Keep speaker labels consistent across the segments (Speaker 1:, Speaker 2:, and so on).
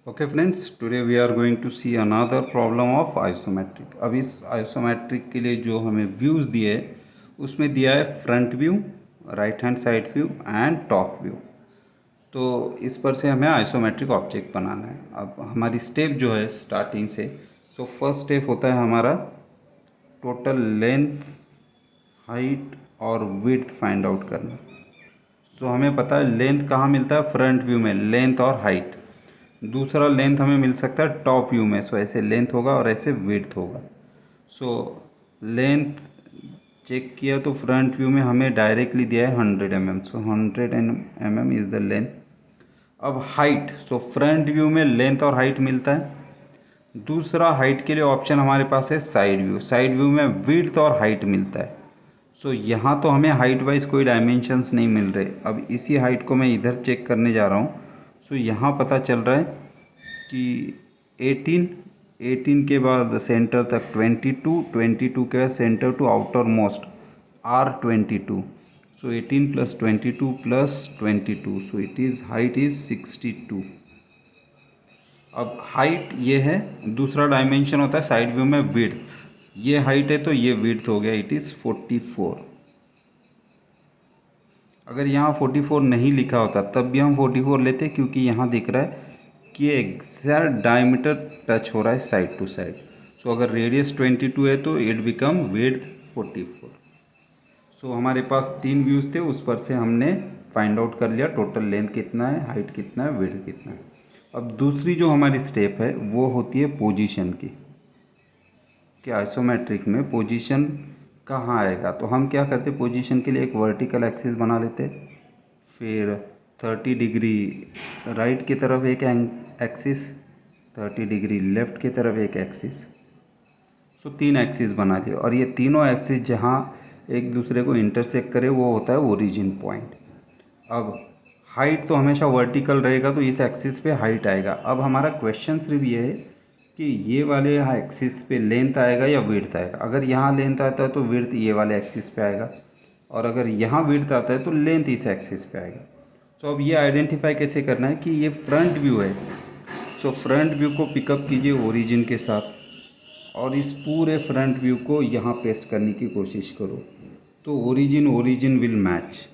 Speaker 1: Okay friends, today we are going to see another problem of isometric. अब इस isometric के लिए जो हमें व्यूज़ दिए है उसमें दिया है front view, right hand side view and top view. तो इस पर से हमें आइसोमेट्रिक ऑब्जेक्ट बनाना है। अब हमारी स्टेप जो है स्टार्टिंग से, सो फर्स्ट स्टेप होता है हमारा टोटल लेंथ, हाइट और विड्थ फाइंड आउट करना। सो हमें पता है लेंथ कहाँ मिलता है, फ्रंट व्यू में लेंथ और हाइट। दूसरा लेंथ हमें मिल सकता है टॉप व्यू में। सो ऐसे लेंथ होगा और ऐसे विड्थ होगा। सो लेंथ चेक किया तो फ्रंट व्यू में हमें डायरेक्टली दिया है 100 mm। So 100 mm is the length. अब हाइट, सो फ्रंट व्यू में लेंथ और हाइट मिलता है। दूसरा हाइट के लिए ऑप्शन हमारे पास है साइड व्यू। साइड व्यू में विड्थ और हाइट मिलता है। सो यहाँ तो हमें हाइट वाइज कोई डायमेंशंस नहीं मिल रहे। अब इसी हाइट को मैं इधर चेक करने जा रहा हूँ। सो यहाँ पता चल रहा है कि 18 के बाद सेंटर तक 22 के बाद center to outer most R22। So 18 + 22 + 22, so it is height is 62। अब हाइट ये है। दूसरा डायमेंशन होता है साइड व्यू में विड्थ। ये हाइट है तो ये विड्थ हो गया, इट इज़ 44। अगर यहाँ 44 नहीं लिखा होता तब भी हम 44 लेते, क्योंकि यहाँ दिख रहा है कि एग्जैक्ट डायमीटर टच हो रहा है साइड टू साइड। सो अगर रेडियस 22 है तो इट बिकम विड्थ 44। सो हमारे पास तीन व्यूज़ थे, उस पर से हमने फाइंड आउट कर लिया टोटल लेंथ कितना है, हाइट कितना है, विड्थ कितना है। अब दूसरी जो हमारी स्टेप है वो होती है पोजीशन की, कि आइसोमेट्रिक में पोजीशन कहाँ आएगा। तो हम क्या करते, पोजीशन के लिए एक वर्टिकल एक्सिस बना लेते, फिर 30 डिग्री राइट की तरफ एक एक्सिस, 30 डिग्री लेफ़्ट की तरफ एक एक्सिस। सो तीन एक्सिस बना लिए, और ये तीनों एक्सिस जहाँ एक दूसरे को इंटरसेक्ट करे वो होता है ओरिजिन पॉइंट। अब हाइट तो हमेशा वर्टिकल रहेगा तो इस एक्सिस पे हाइट आएगा। अब हमारा क्वेश्चन सिर्फ ये है कि ये वाले यहाँ एक्सिस पे लेंथ आएगा या विड्थ आएगा। अगर यहाँ लेंथ आता है तो विड्थ ये वाले एक्सिस पे आएगा, और अगर यहाँ विड्थ आता है तो लेंथ इस एक्सिस पे आएगा। तो अब ये आइडेंटिफाई कैसे करना है कि ये फ्रंट व्यू है। सो फ्रंट व्यू को पिकअप कीजिए ओरिजिन के साथ, और इस पूरे फ्रंट व्यू को यहाँ पेस्ट करने की कोशिश करो, तो ओरिजिन विल मैच।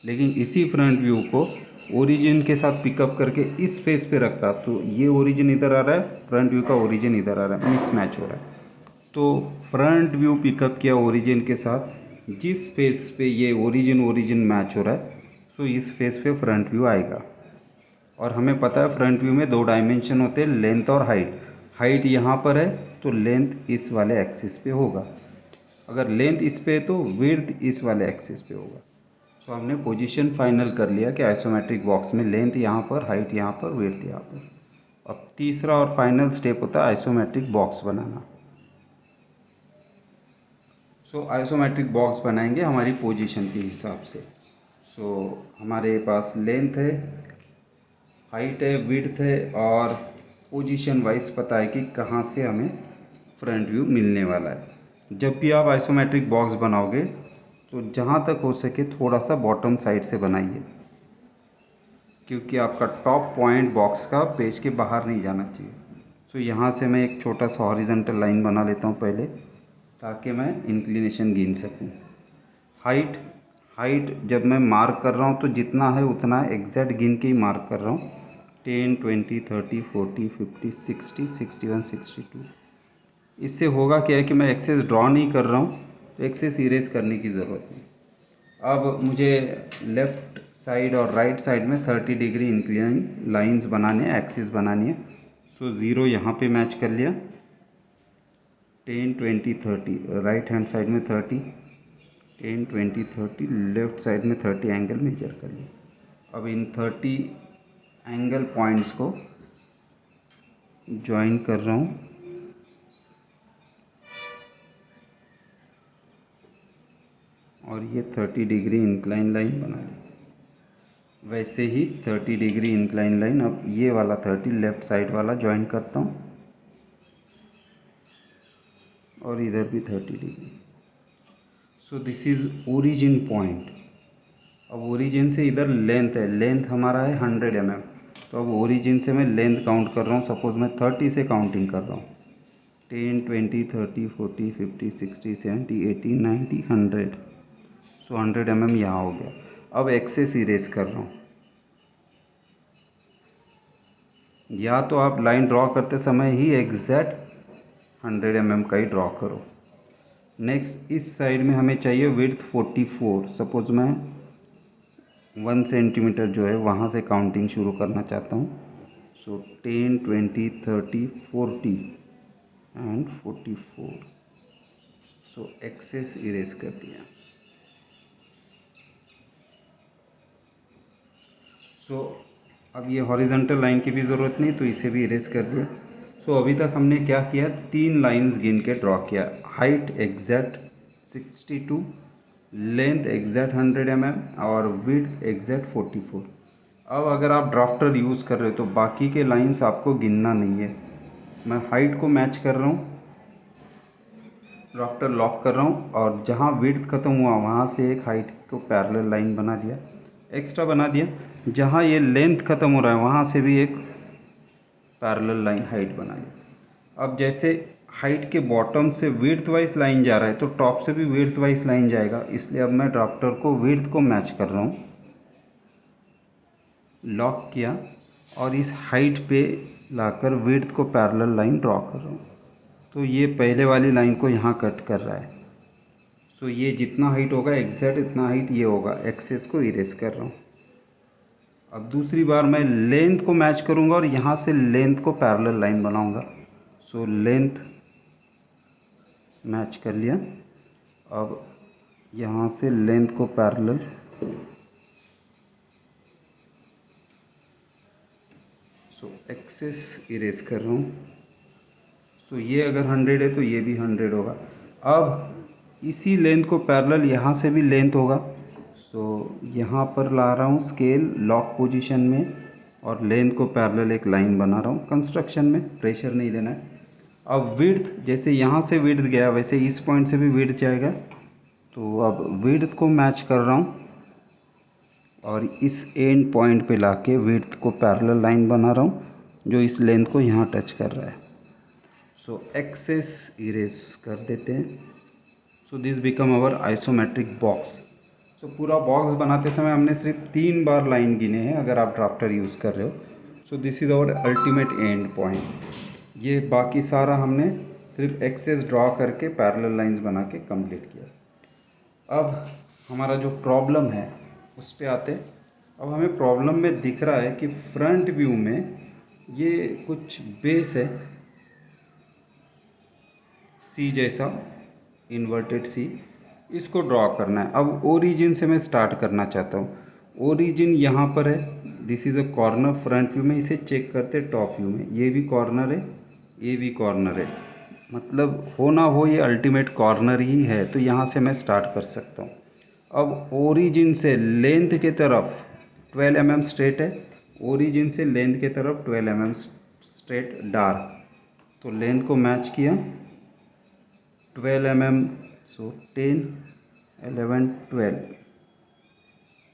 Speaker 1: लेकिन इसी फ्रंट व्यू को ओरिजिन के साथ पिकअप करके इस फेस पे रखा तो ये ओरिजिन इधर आ रहा है, फ्रंट व्यू का ओरिजिन इधर आ रहा है, मिसमैच हो रहा है। तो फ्रंट व्यू पिकअप किया ओरिजिन के साथ, जिस फेस पे ये ओरिजिन मैच हो रहा है, सो इस फेस पे फ्रंट व्यू आएगा। और हमें पता है फ्रंट व्यू में दो डायमेंशन होते हैं, लेंथ और हाइट। हाइट यहाँ पर है तो लेंथ इस वाले एक्सिस पे होगा, अगर लेंथ इस पे है तो विड्थ इस वाले एक्सिस पे होगा। तो हमने पोजीशन फाइनल कर लिया कि आइसोमेट्रिक बॉक्स में लेंथ यहाँ पर, हाइट यहाँ पर, विड्थ यहाँ पर। अब तीसरा और फाइनल स्टेप होता है आइसोमेट्रिक बॉक्स बनाना। सो आइसोमेट्रिक बॉक्स बनाएंगे हमारी पोजीशन के हिसाब से। सो हमारे पास लेंथ है, हाइट है, विड्थ है, और पोजीशन वाइज पता है कि कहाँ से हमें फ्रंट व्यू मिलने वाला है। जब भी आप आइसोमेट्रिक बॉक्स बनाओगे तो जहाँ तक हो सके थोड़ा सा बॉटम साइड से बनाइए, क्योंकि आपका टॉप पॉइंट बॉक्स का पेज के बाहर नहीं जाना चाहिए। सो यहाँ से मैं एक छोटा सा हॉरिजॉन्टल लाइन बना लेता हूँ पहले, ताकि मैं इंक्लिनेशन गिन सकूँ। हाइट, हाइट जब मैं मार्क कर रहा हूँ तो जितना है उतना एग्जैक्ट गिन के ही मार्क कर रहा हूँ। 10, 20, 30, 40, 50, 60, 61, 62। इससे होगा क्या है कि मैं एक्सेस ड्रॉ नहीं कर रहा हूँ, तो एक्सेस इरेज करने की ज़रूरत नहीं। अब मुझे लेफ़्ट साइड और राइट साइड में 30 डिग्री इंक्लाइन लाइंस बनाने हैं, एक्सिस बनानी है। सो ज़ीरो यहाँ पे मैच कर लिया, 10, 20, 30 राइट हैंड साइड में 30, 10, 20, 30 लेफ़्ट साइड में 30 एंगल मेजर कर लिया। अब इन 30 एंगल पॉइंट्स को ज्वाइन कर रहा हूँ, और ये 30 डिग्री इंक्लाइन लाइन बना ली। वैसे ही 30 डिग्री इंक्लाइन लाइन, अब ये वाला 30 लेफ़्ट साइड वाला ज्वाइन करता हूँ, और इधर भी 30 degree. So this is origin point. अब ओरिजिन से इधर लेंथ है, लेंथ हमारा है 100 mm। तो अब ओरिजिन से मैं लेंथ काउंट कर रहा हूँ। सपोज़ मैं 30 से काउंटिंग कर रहा हूँ, 10, 20, 30, 40, 50, 60, 70, 80, 90, 100। सो 100 mm यहाँ हो गया। अब एक्सेस इरेज कर रहा हूँ। या तो आप लाइन ड्रॉ करते समय ही एग्जैक्ट 100 mm का ही ड्रॉ करो। नेक्स्ट इस साइड में हमें चाहिए विड्थ 44। सपोज़ मैं 1 सेंटीमीटर जो है वहाँ से काउंटिंग शुरू करना चाहता हूँ। सो 10, 20, 30, 40 एंड 44। सो एक्सेस इरेज कर दिया। सो अब ये हॉरिजॉन्टल लाइन की भी ज़रूरत नहीं, तो इसे भी इरेज कर दिया। सो अभी तक हमने क्या किया, 3 लाइंस गिन के ड्रॉ किया। Height exact 62, length exact 100 mm और विड्थ एग्जैक्ट 44। अब अगर आप ड्राफ्टर यूज़ कर रहे हो तो बाकी के लाइंस आपको गिनना नहीं है। मैं हाइट को मैच कर रहा हूँ, ड्राफ्टर लॉक कर रहा हूँ और जहाँ विड्थ ख़त्म हुआ वहाँ से एक हाइट को पैरेलल लाइन बना दिया, एक्स्ट्रा बना दिया। जहाँ ये लेंथ ख़त्म हो रहा है वहाँ से भी एक पैरेलल लाइन हाइट बना दिया। अब जैसे हाइट के बॉटम से विड्थ वाइज लाइन जा रहा है तो टॉप से भी विड्थ वाइज लाइन जाएगा, इसलिए अब मैं ड्राफ्टर को विड्थ को मैच कर रहा हूँ, लॉक किया और इस हाइट पे लाकर विड्थ को पैरेलल लाइन ड्रॉ कर रहा हूँ। तो ये पहले वाली लाइन को यहाँ कट कर रहा है। सो ये जितना हाइट होगा एग्जैक्ट इतना हाइट ये होगा। एक्सेस को इरेज कर रहा हूँ। अब दूसरी बार मैं लेंथ को मैच करूँगा और यहाँ से लेंथ को पैरेलल लाइन बनाऊँगा। सो लेंथ मैच कर लिया। अब यहाँ से लेंथ को पैरेलल, सो एक्सेस इरेज कर रहा हूँ। सो ये अगर 100 है तो ये भी 100 होगा। अब इसी लेंथ को पैरेलल यहाँ से भी लेंथ होगा। सो यहाँ पर ला रहा हूँ स्केल लॉक पोजीशन में और लेंथ को पैरेलल एक लाइन बना रहा हूँ। कंस्ट्रक्शन में प्रेशर नहीं देना है। अब विड्थ, जैसे यहाँ से विड्थ गया वैसे इस पॉइंट से भी विड्थ जाएगा। तो अब विड्थ को मैच कर रहा हूँ और इस एंड पॉइंट पे लाके विड्थ को पैरेलल लाइन बना रहा हूँ जो इस लेंथ को यहाँ टच कर रहा है। सो एक्सेस इरेज कर देते हैं। So this become our isometric box. So पूरा बॉक्स बनाते समय हमने सिर्फ 3 बार लाइन गिने हैं अगर आप ड्राफ्टर यूज़ कर रहे हो। So this is our ultimate end point. ये बाकी सारा हमने सिर्फ एक्सेस ड्रॉ करके पैरेलल लाइंस बना के कंप्लीट किया। अब हमारा जो प्रॉब्लम है उस पर आते हैं। अब हमें प्रॉब्लम में दिख रहा है कि फ्रंट व्यू में ये कुछ बेस है सी जैसा, इन्वर्टेड सी, इसको ड्रॉ करना है। अब ओरिजिन से मैं स्टार्ट करना चाहता हूँ। ओरिजिन यहाँ पर है, this is a corner front view में। इसे चेक करते टॉप व्यू में, ये भी कॉर्नर है, ये भी कॉर्नर है, मतलब हो ना हो ये अल्टीमेट कॉर्नर ही है। तो यहाँ से मैं स्टार्ट कर सकता हूँ। अब ओरिजिन से लेंथ के तरफ 12 mm स्ट्रेट है, ओरिजिन से लेंथ के तरफ 12 mm स्ट्रेट डार्क। तो लेंथ को मैच किया 12 mm, सो 10, 11, 12,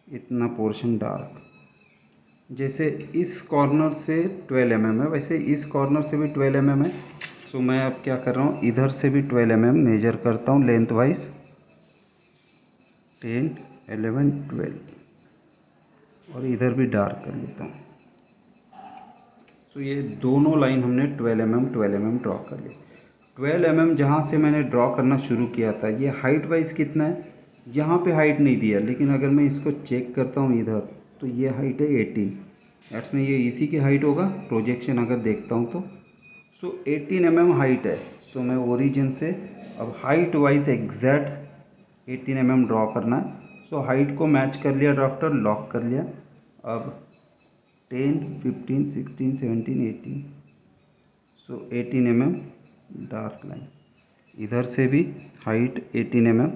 Speaker 1: इतना पोर्शन डार्क। जैसे इस कॉर्नर से 12 mm है वैसे इस कॉर्नर से भी 12 mm है। सो मैं अब क्या कर रहा हूँ, इधर से भी 12 mm मेजर करता हूँ लेंथ वाइज, 10, 11, 12 और इधर भी डार्क कर लेता हूँ। सो ये दोनों लाइन हमने 12 mm ड्रॉ कर ली। 12 mm जहाँ से मैंने ड्रॉ करना शुरू किया था, ये हाइट वाइज कितना है, यहाँ पे हाइट नहीं दिया, लेकिन अगर मैं इसको चेक करता हूँ इधर तो ये हाइट है 18। दैट्स में ये इसी की हाइट होगा प्रोजेक्शन अगर देखता हूँ तो। सो 18 mm हाइट है। सो मैं ओरिजिन से अब height wise exact 18 mm draw करना है। सो हाइट को मैच कर लिया, ड्राफ्टर लॉक कर लिया। अब 10, 15, 16, 17, 18, सो 18 mm डार्क लाइन। इधर से भी हाइट 18 mm,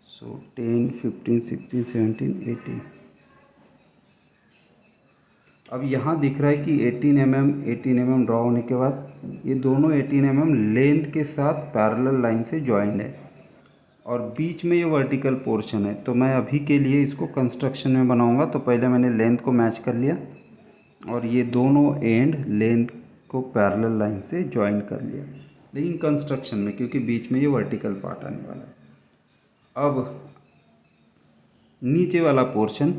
Speaker 1: सो 10, 15, 16, 17, 18। अब यहाँ दिख रहा है कि 18 mm ड्रॉ होने के बाद ये दोनों 18 mm लेंथ के साथ पैरेलल लाइन से जॉइंड है और बीच में ये वर्टिकल पोर्शन है। तो मैं अभी के लिए इसको कंस्ट्रक्शन में बनाऊंगा। तो पहले मैंने लेंथ को मैच कर लिया, और ये दोनों एंड लेंथ को पैरेलल लाइन से ज्वाइन कर लिया, लेकिन कंस्ट्रक्शन में, क्योंकि बीच में ये वर्टिकल पार्ट आने वाला है। अब नीचे वाला पोर्शन,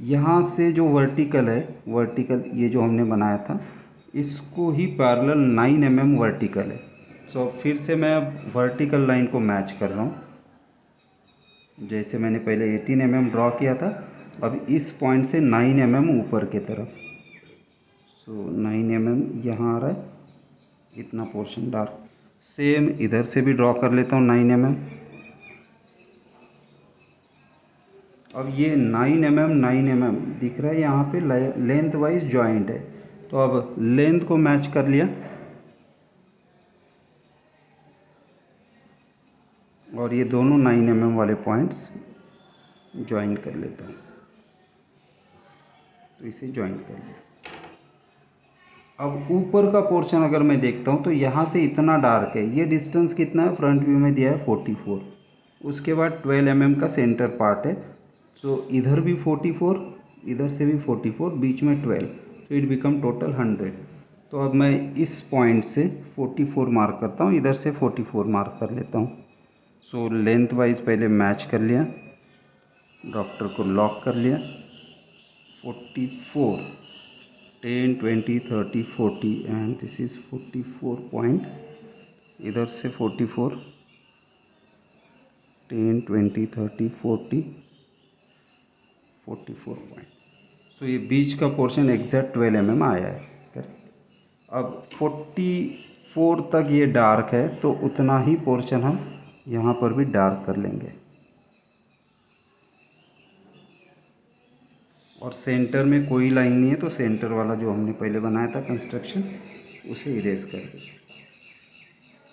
Speaker 1: यहाँ से जो वर्टिकल है, वर्टिकल ये जो हमने बनाया था, इसको ही पैरेलल 9 mm वर्टिकल है। सो फिर से मैं वर्टिकल लाइन को मैच कर रहा हूँ। जैसे मैंने पहले 18 mm ड्रॉ किया था, अब इस पॉइंट से 9 mm ऊपर की तरफ। सो 9 mm यहाँ आ रहा है, इतना पोर्शन डार्क। सेम इधर से भी ड्रॉ कर लेता हूँ 9 mm। अब ये 9 mm दिख रहा है यहाँ पे, लेंथ वाइज जॉइंट है। तो अब लेंथ को मैच कर लिया और ये दोनों 9 mm वाले पॉइंट्स ज्वाइन कर लेता हूँ। तो इसे ज्वाइन कर लिया। अब ऊपर का पोर्शन अगर मैं देखता हूँ तो यहाँ से इतना डार्क है। ये डिस्टेंस कितना है, फ्रंट व्यू में दिया है 44। उसके बाद 12 mm का सेंटर पार्ट है। तो इधर भी 44, इधर से भी 44, बीच में 12, तो इट बिकम टोटल 100। तो अब मैं इस पॉइंट से 44 मार्क करता हूँ, इधर से 44 मार्क कर लेता हूँ। सो लेंथ वाइज पहले मैच कर लिया, डॉक्टर को लॉक कर लिया। 44, 10, 20, 30, 40 एंड दिस इज़ 44 पॉइंट। इधर से 44, 10, 20, 30, 40, 44 पॉइंट। सो ये बीच का पोर्शन एग्जैक्ट 12 mm आया है, करेक्ट। अब 44 तक ये डार्क है, तो उतना ही पोर्शन हम यहाँ पर भी डार्क कर लेंगे। और सेंटर में कोई लाइन नहीं है, तो सेंटर वाला जो हमने पहले बनाया था कंस्ट्रक्शन, उसे इरेज कर दें।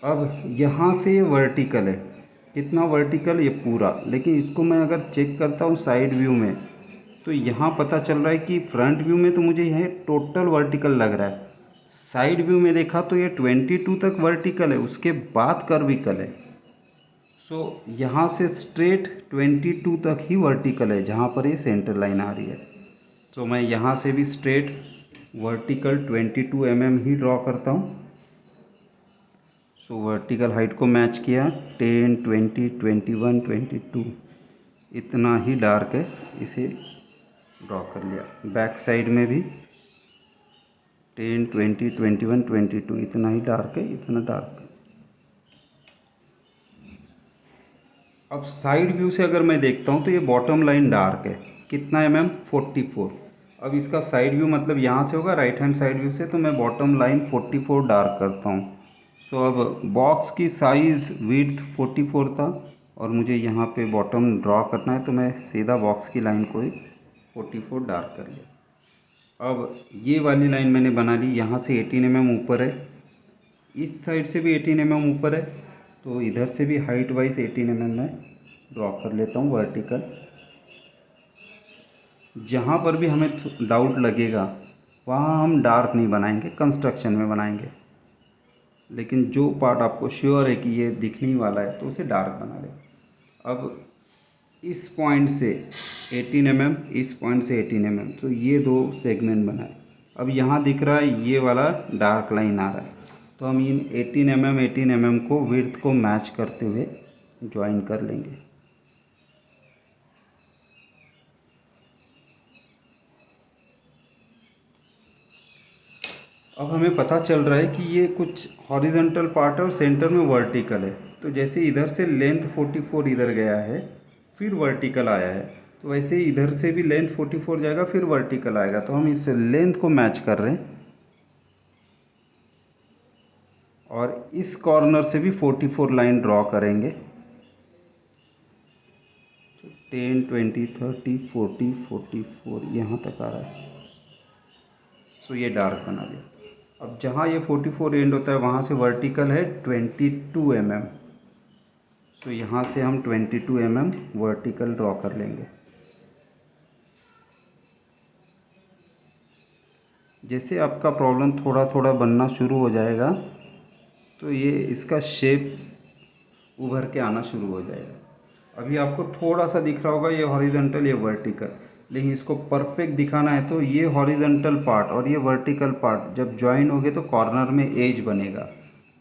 Speaker 1: अब यहाँ से ये वर्टिकल है, कितना वर्टिकल, ये पूरा। लेकिन इसको मैं अगर चेक करता हूँ साइड व्यू में, तो यहाँ पता चल रहा है कि फ्रंट व्यू में तो मुझे यह टोटल वर्टिकल लग रहा है। साइड व्यू में देखा तो ये 22 तक वर्टिकल है, उसके बाद कर्विकल है। सो यहाँ से स्ट्रेट 22 तक ही वर्टिकल है, जहाँ पर ये सेंटर लाइन आ रही है। तो मैं यहाँ से भी स्ट्रेट वर्टिकल 22 mm ही ड्रॉ करता हूँ। सो वर्टिकल हाइट को मैच किया, 10, 20, 21, 22, इतना ही डार्क है, इसे ड्रॉ कर लिया। बैक साइड में भी 10, 20, 21, 22, इतना ही डार्क है, इतना डार्क है। अब साइड व्यू से अगर मैं देखता हूँ तो ये बॉटम लाइन डार्क है, कितना mm, 44। अब इसका साइड व्यू मतलब यहाँ से होगा राइट हैंड साइड व्यू से, तो मैं बॉटम लाइन 44 डार्क करता हूँ। सो अब बॉक्स की साइज़ विड्थ 44 था और मुझे यहाँ पे बॉटम ड्रॉ करना है, तो मैं सीधा बॉक्स की लाइन को ही 44 डार्क कर लिया। अब ये वाली लाइन मैंने बना ली, यहाँ से 18 mm ऊपर है, इस साइड से भी 18 mm ऊपर है, तो इधर से भी हाइट वाइज 18 mm में ड्रॉ कर लेता हूँ वर्टिकल। जहाँ पर भी हमें डाउट लगेगा वहाँ हम डार्क नहीं बनाएंगे, कंस्ट्रक्शन में बनाएंगे। लेकिन जो पार्ट आपको श्योर है कि ये दिखने वाला है, तो उसे डार्क बना लें। अब इस पॉइंट से 18 mm, इस पॉइंट से 18 mm, तो ये दो सेगमेंट बनाए। अब यहाँ दिख रहा है ये वाला डार्क लाइन आ रहा है, तो हम इन 18 mm को विड्थ को मैच करते हुए ज्वाइन कर लेंगे। अब हमें पता चल रहा है कि ये कुछ हॉरिजॉन्टल पार्ट है और सेंटर में वर्टिकल है। तो जैसे इधर से लेंथ 44 इधर गया है, फिर वर्टिकल आया है, तो वैसे ही इधर से भी लेंथ 44 जाएगा, फिर वर्टिकल आएगा। तो हम इस लेंथ को मैच कर रहे हैं और इस कॉर्नर से भी 44 लाइन ड्रॉ करेंगे। 10, 20, 30, 40, 44 यहाँ तक आ रहा है, तो ये डार्क बना लिया। अब जहाँ ये 44 एंड होता है वहाँ से वर्टिकल है 22 mm, तो यहाँ से हम 22 mm वर्टिकल ड्रॉ कर लेंगे। जैसे आपका प्रॉब्लम थोड़ा थोड़ा बनना शुरू हो जाएगा, तो ये इसका शेप उभर के आना शुरू हो जाएगा। अभी आपको थोड़ा सा दिख रहा होगा ये हॉरिजॉन्टल, ये वर्टिकल, लेकिन इसको परफेक्ट दिखाना है तो ये हॉरिजॉन्टल पार्ट और ये वर्टिकल पार्ट जब ज्वाइन होंगे तो कॉर्नर में एज बनेगा।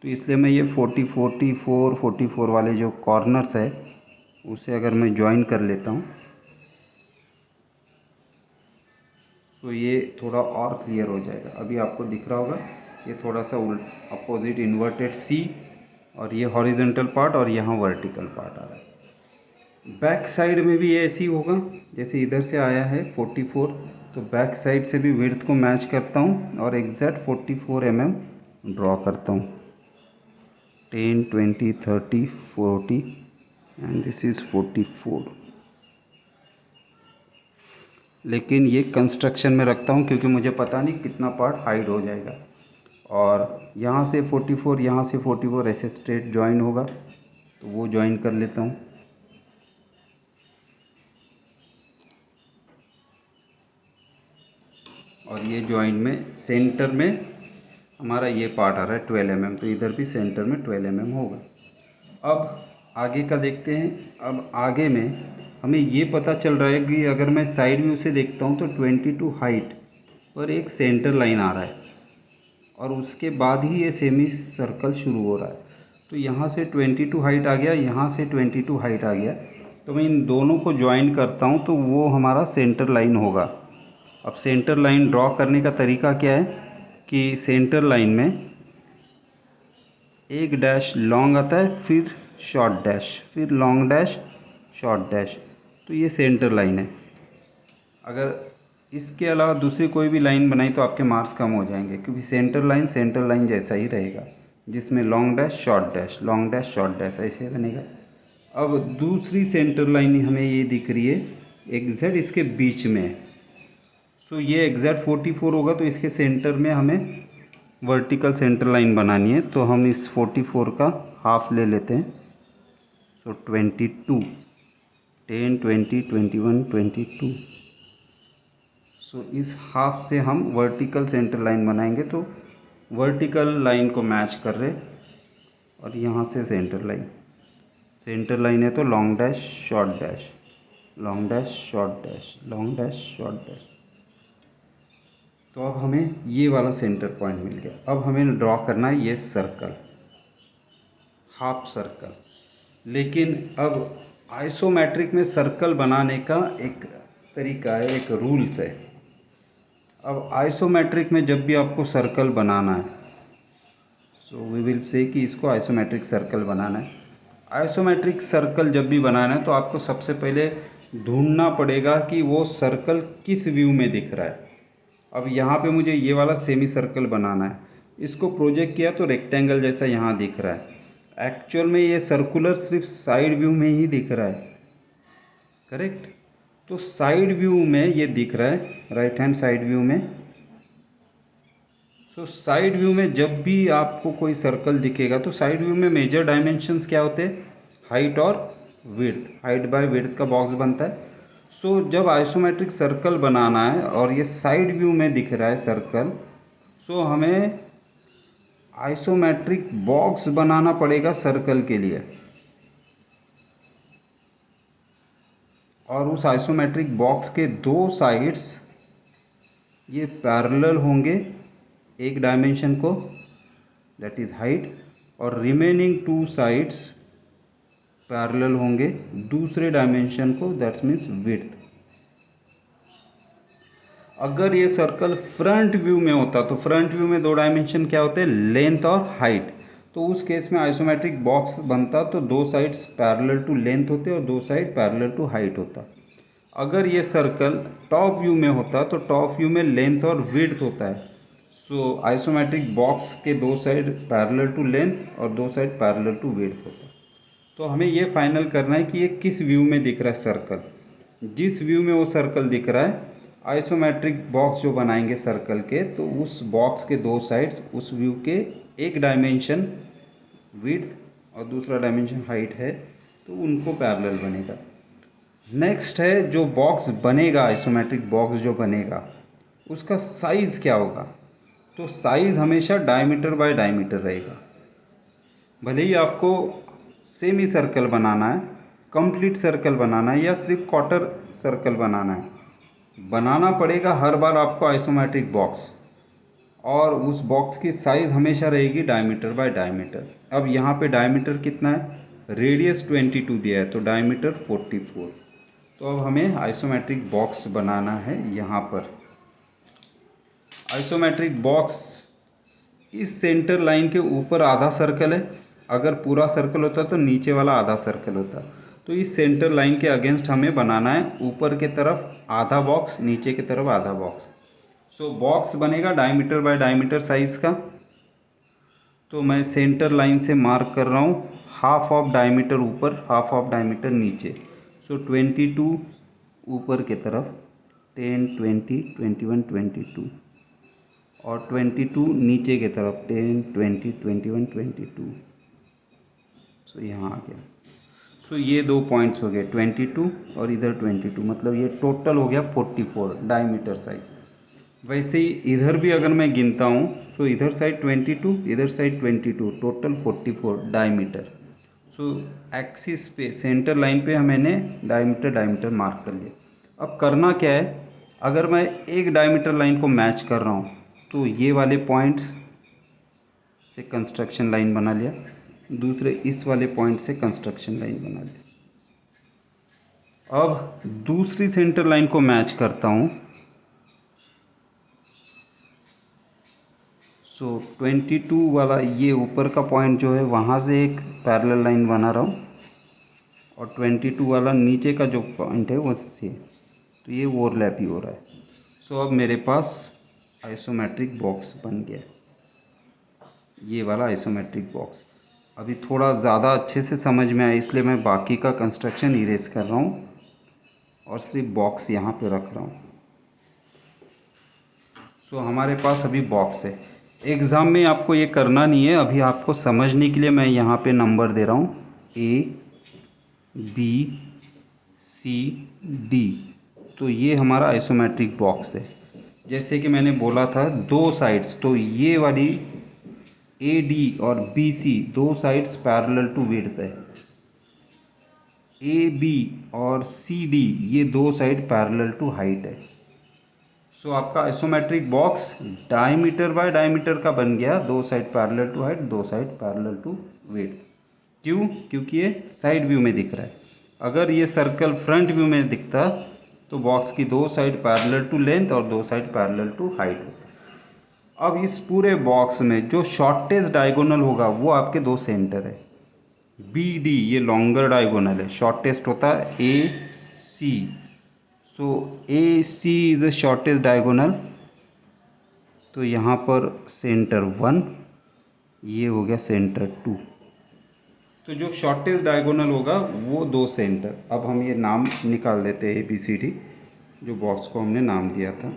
Speaker 1: तो इसलिए मैं ये 44 वाले जो कॉर्नर्स है उसे अगर मैं ज्वाइन कर लेता हूँ तो ये थोड़ा और क्लियर हो जाएगा। अभी आपको दिख रहा होगा ये थोड़ा सा अपोजिट इन्वर्टेड सी, और ये हॉरिजॉन्टल पार्ट और यहाँ वर्टिकल पार्ट आ रहा है। बैक साइड में भी ऐसे ही होगा, जैसे इधर से आया है 44, तो बैक साइड से भी विड्थ को मैच करता हूँ और एग्जैक्ट 44 mm ड्रॉ करता हूँ। 10, 20, 30, 40 एंड दिस इज़ 44। लेकिन ये कंस्ट्रक्शन में रखता हूँ क्योंकि मुझे पता नहीं कितना पार्ट हाइड हो जाएगा। और यहाँ से 44, यहाँ से 44 ऐसे स्ट्रेट जॉइन होगा तो वो जॉइन कर लेता हूँ। और ये जॉइन में सेंटर में हमारा ये पार्ट आ रहा है 12 mm, तो इधर भी सेंटर में 12 mm होगा। अब आगे का देखते हैं। अब आगे में हमें ये पता चल रहा है कि अगर मैं साइड व्यू से देखता हूँ तो 22 हाइट पर एक सेंटर लाइन आ रहा है और उसके बाद ही ये सेमी सर्कल शुरू हो रहा है। तो यहाँ से 22 हाइट आ गया, यहाँ से 22 हाइट आ गया, तो मैं इन दोनों को ज्वाइन करता हूँ तो वो हमारा सेंटर लाइन होगा। अब सेंटर लाइन ड्रॉ करने का तरीका क्या है कि सेंटर लाइन में एक डैश लॉन्ग आता है, फिर शॉर्ट डैश, फिर लॉन्ग डैश, शॉर्ट डैश, तो ये सेंटर लाइन है। अगर इसके अलावा दूसरी कोई भी लाइन बनाई तो आपके मार्क्स कम हो जाएंगे, क्योंकि सेंटर लाइन जैसा ही रहेगा, जिसमें long dash, short dash, long dash, short dash ऐसे बनेगा। अब दूसरी सेंटर लाइन हमें ये दिख रही है एग्जैक्ट इसके बीच में। सो ये एग्जैक्ट 44 होगा, तो इसके सेंटर में हमें वर्टिकल सेंटर लाइन बनानी है। तो हम इस 44 का हाफ ले लेते हैं। सो 22, 10, 20, 21, 22। सो इस हाफ से हम वर्टिकल सेंटर लाइन बनाएंगे, तो वर्टिकल लाइन को मैच कर रहे, और यहाँ से सेंटर लाइन है तो long dash, short dash, long dash, short dash, long dash, short dash. तो अब हमें ये वाला सेंटर पॉइंट मिल गया। अब हमें ड्रॉ करना है ये सर्कल, हाफ सर्कल। लेकिन अब आइसोमेट्रिक में सर्कल बनाने का एक तरीका है, एक रूल्स है। अब आइसोमेट्रिक में जब भी आपको सर्कल बनाना है, सो वी विल से कि इसको आइसोमेट्रिक सर्कल बनाना है। आइसोमेट्रिक सर्कल जब भी बनाना है तो आपको सबसे पहले ढूंढना पड़ेगा कि वो सर्कल किस व्यू में दिख रहा है। अब यहाँ पे मुझे ये वाला सेमी सर्कल बनाना है, इसको प्रोजेक्ट किया तो रेक्टेंगल जैसा यहाँ दिख रहा है। एक्चुअल में ये सर्कुलर सिर्फ साइड व्यू में ही दिख रहा है, करेक्ट। तो साइड व्यू में ये दिख रहा है, राइट हैंड साइड व्यू में। सो साइड व्यू में जब भी आपको कोई सर्कल दिखेगा तो साइड व्यू में मेजर डायमेंशंस क्या होते हैं, हाइट और विड्थ, हाइट बाय विड्थ का बॉक्स बनता है। सो जब आइसोमेट्रिक सर्कल बनाना है और ये साइड व्यू में दिख रहा है सर्कल, सो हमें आइसोमेट्रिक बॉक्स बनाना पड़ेगा सर्कल के लिए। और उस आइसोमेट्रिक बॉक्स के दो साइड्स ये पैरेलल होंगे एक डायमेंशन को, दैट इज़ हाइट, और रिमेनिंग टू साइड्स पैरेलल होंगे दूसरे डायमेंशन को, दैट मीन्स विड्थ। अगर ये सर्कल फ्रंट व्यू में होता तो फ्रंट व्यू में दो डायमेंशन क्या होते हैं, लेंथ और हाइट। तो उस केस में आइसोमेट्रिक बॉक्स बनता तो दो साइड्स पैरेलल टू लेंथ होते और दो साइड पैरेलल टू हाइट होता। अगर ये सर्कल टॉप व्यू में होता तो टॉप व्यू में लेंथ और विड्थ होता है। सो आइसोमेट्रिक बॉक्स के दो साइड पैरेलल टू लेंथ और दो साइड पैरेलल टू विड्थ होता। तो हमें ये फाइनल करना है कि ये किस व्यू में दिख रहा है सर्कल। जिस व्यू में वो सर्कल दिख रहा है, आइसोमेट्रिक बॉक्स जो बनाएंगे सर्कल के, तो उस बॉक्स के दो साइड्स उस व्यू के एक डायमेंशन विड्थ और दूसरा डायमेंशन हाइट है, तो उनको पैरेलल बनेगा। नेक्स्ट है जो बॉक्स बनेगा, आइसोमेट्रिक बॉक्स जो बनेगा उसका साइज़ क्या होगा। तो साइज़ हमेशा डायमीटर बाय डायमीटर रहेगा। भले ही आपको सेमी सर्कल बनाना है, कंप्लीट सर्कल बनाना है या सिर्फ क्वार्टर सर्कल बनाना है, बनाना पड़ेगा हर बार आपको आइसोमेट्रिक बॉक्स, और उस बॉक्स की साइज़ हमेशा रहेगी डायमीटर बाय डायमीटर। अब यहाँ पे डायमीटर कितना है, रेडियस 22 दिया है तो डायमीटर 44। तो अब हमें आइसोमेट्रिक बॉक्स बनाना है। यहाँ पर आइसोमेट्रिक बॉक्स इस सेंटर लाइन के ऊपर आधा सर्कल है, अगर पूरा सर्कल होता तो नीचे वाला आधा सर्कल होता। तो इस सेंटर लाइन के अगेंस्ट हमें बनाना है ऊपर के तरफ आधा बॉक्स, नीचे की तरफ आधा बॉक्स। सो बॉक्स बनेगा डायमीटर बाय डायमीटर साइज़ का। तो मैं सेंटर लाइन से मार्क कर रहा हूँ हाफ ऑफ डायमीटर ऊपर, हाफ ऑफ डायमीटर नीचे। सो 22 ऊपर की तरफ, 10, 20, 21, 22, और 22 नीचे की तरफ 10, 20, 21, 22। सो यहाँ आ गया। सो ये दो पॉइंट्स हो गए 22 और इधर 22, मतलब ये टोटल हो गया 44 डायमीटर साइज। वैसे ही इधर भी अगर मैं गिनता हूँ, सो इधर साइड 22, इधर साइड 22, टोटल 44 डायमीटर। सो एक्सिस पे सेंटर लाइन पे मैंने डायमीटर मार्क कर लिया। अब करना क्या है, अगर मैं एक डायमीटर लाइन को मैच कर रहा हूँ तो ये वाले पॉइंट्स से कंस्ट्रक्शन लाइन बना लिया, दूसरे इस वाले पॉइंट से कंस्ट्रक्शन लाइन बना लिया। अब दूसरी सेंटर लाइन को मैच करता हूँ। सो 22 वाला ये ऊपर का पॉइंट जो है वहाँ से एक पैरेलल लाइन बना रहा हूँ, और 22 वाला नीचे का जो पॉइंट है उससे, तो ये ओवरलैप ही हो रहा है। सो अब मेरे पास आइसोमेट्रिक बॉक्स बन गया, ये वाला आइसोमेट्रिक बॉक्स। अभी थोड़ा ज़्यादा अच्छे से समझ में आया, इसलिए मैं बाकी का कंस्ट्रक्शन इरेज कर रहा हूँ और सिर्फ बॉक्स यहाँ पे रख रहा हूँ। सो हमारे पास अभी बॉक्स है। एग्ज़ाम में आपको ये करना नहीं है, अभी आपको समझने के लिए मैं यहाँ पे नंबर दे रहा हूँ A, B, C, D। तो ये हमारा आइसोमेट्रिक बॉक्स है। जैसे कि मैंने बोला था दो साइड्स, तो ये वाली AD और BC दो साइड्स पैरेलल टू विड्थ है, AB और CD ये दो साइड पैरेलल टू हाइट है। सो आपका isometric box diameter bye diameter का बन गया, दो साइड पैरेलल टू हाइट, दो साइड पैरेलल टू विड्थ। क्यों? क्योंकि ये साइड व्यू में दिख रहा है। अगर ये सर्कल फ्रंट व्यू में दिखता तो बॉक्स की दो साइड पैरेलल टू लेंथ और दो साइड पैरेलल टू हाइट होता। अब इस पूरे बॉक्स में जो शॉर्टेस्ट डायगोनल होगा वो आपके दो सेंटर है। BD ये लॉन्गर डायगोनल है, शॉर्टेस्ट होता है AC। So AC is the shortest diagonal. तो यहाँ पर सेंटर 1, ये हो गया सेंटर 2। तो जो शॉर्टेस्ट डायगोनल होगा वो दो सेंटर। अब हम ये नाम निकाल देते हैं ABCD, जो बॉक्स को हमने नाम दिया था।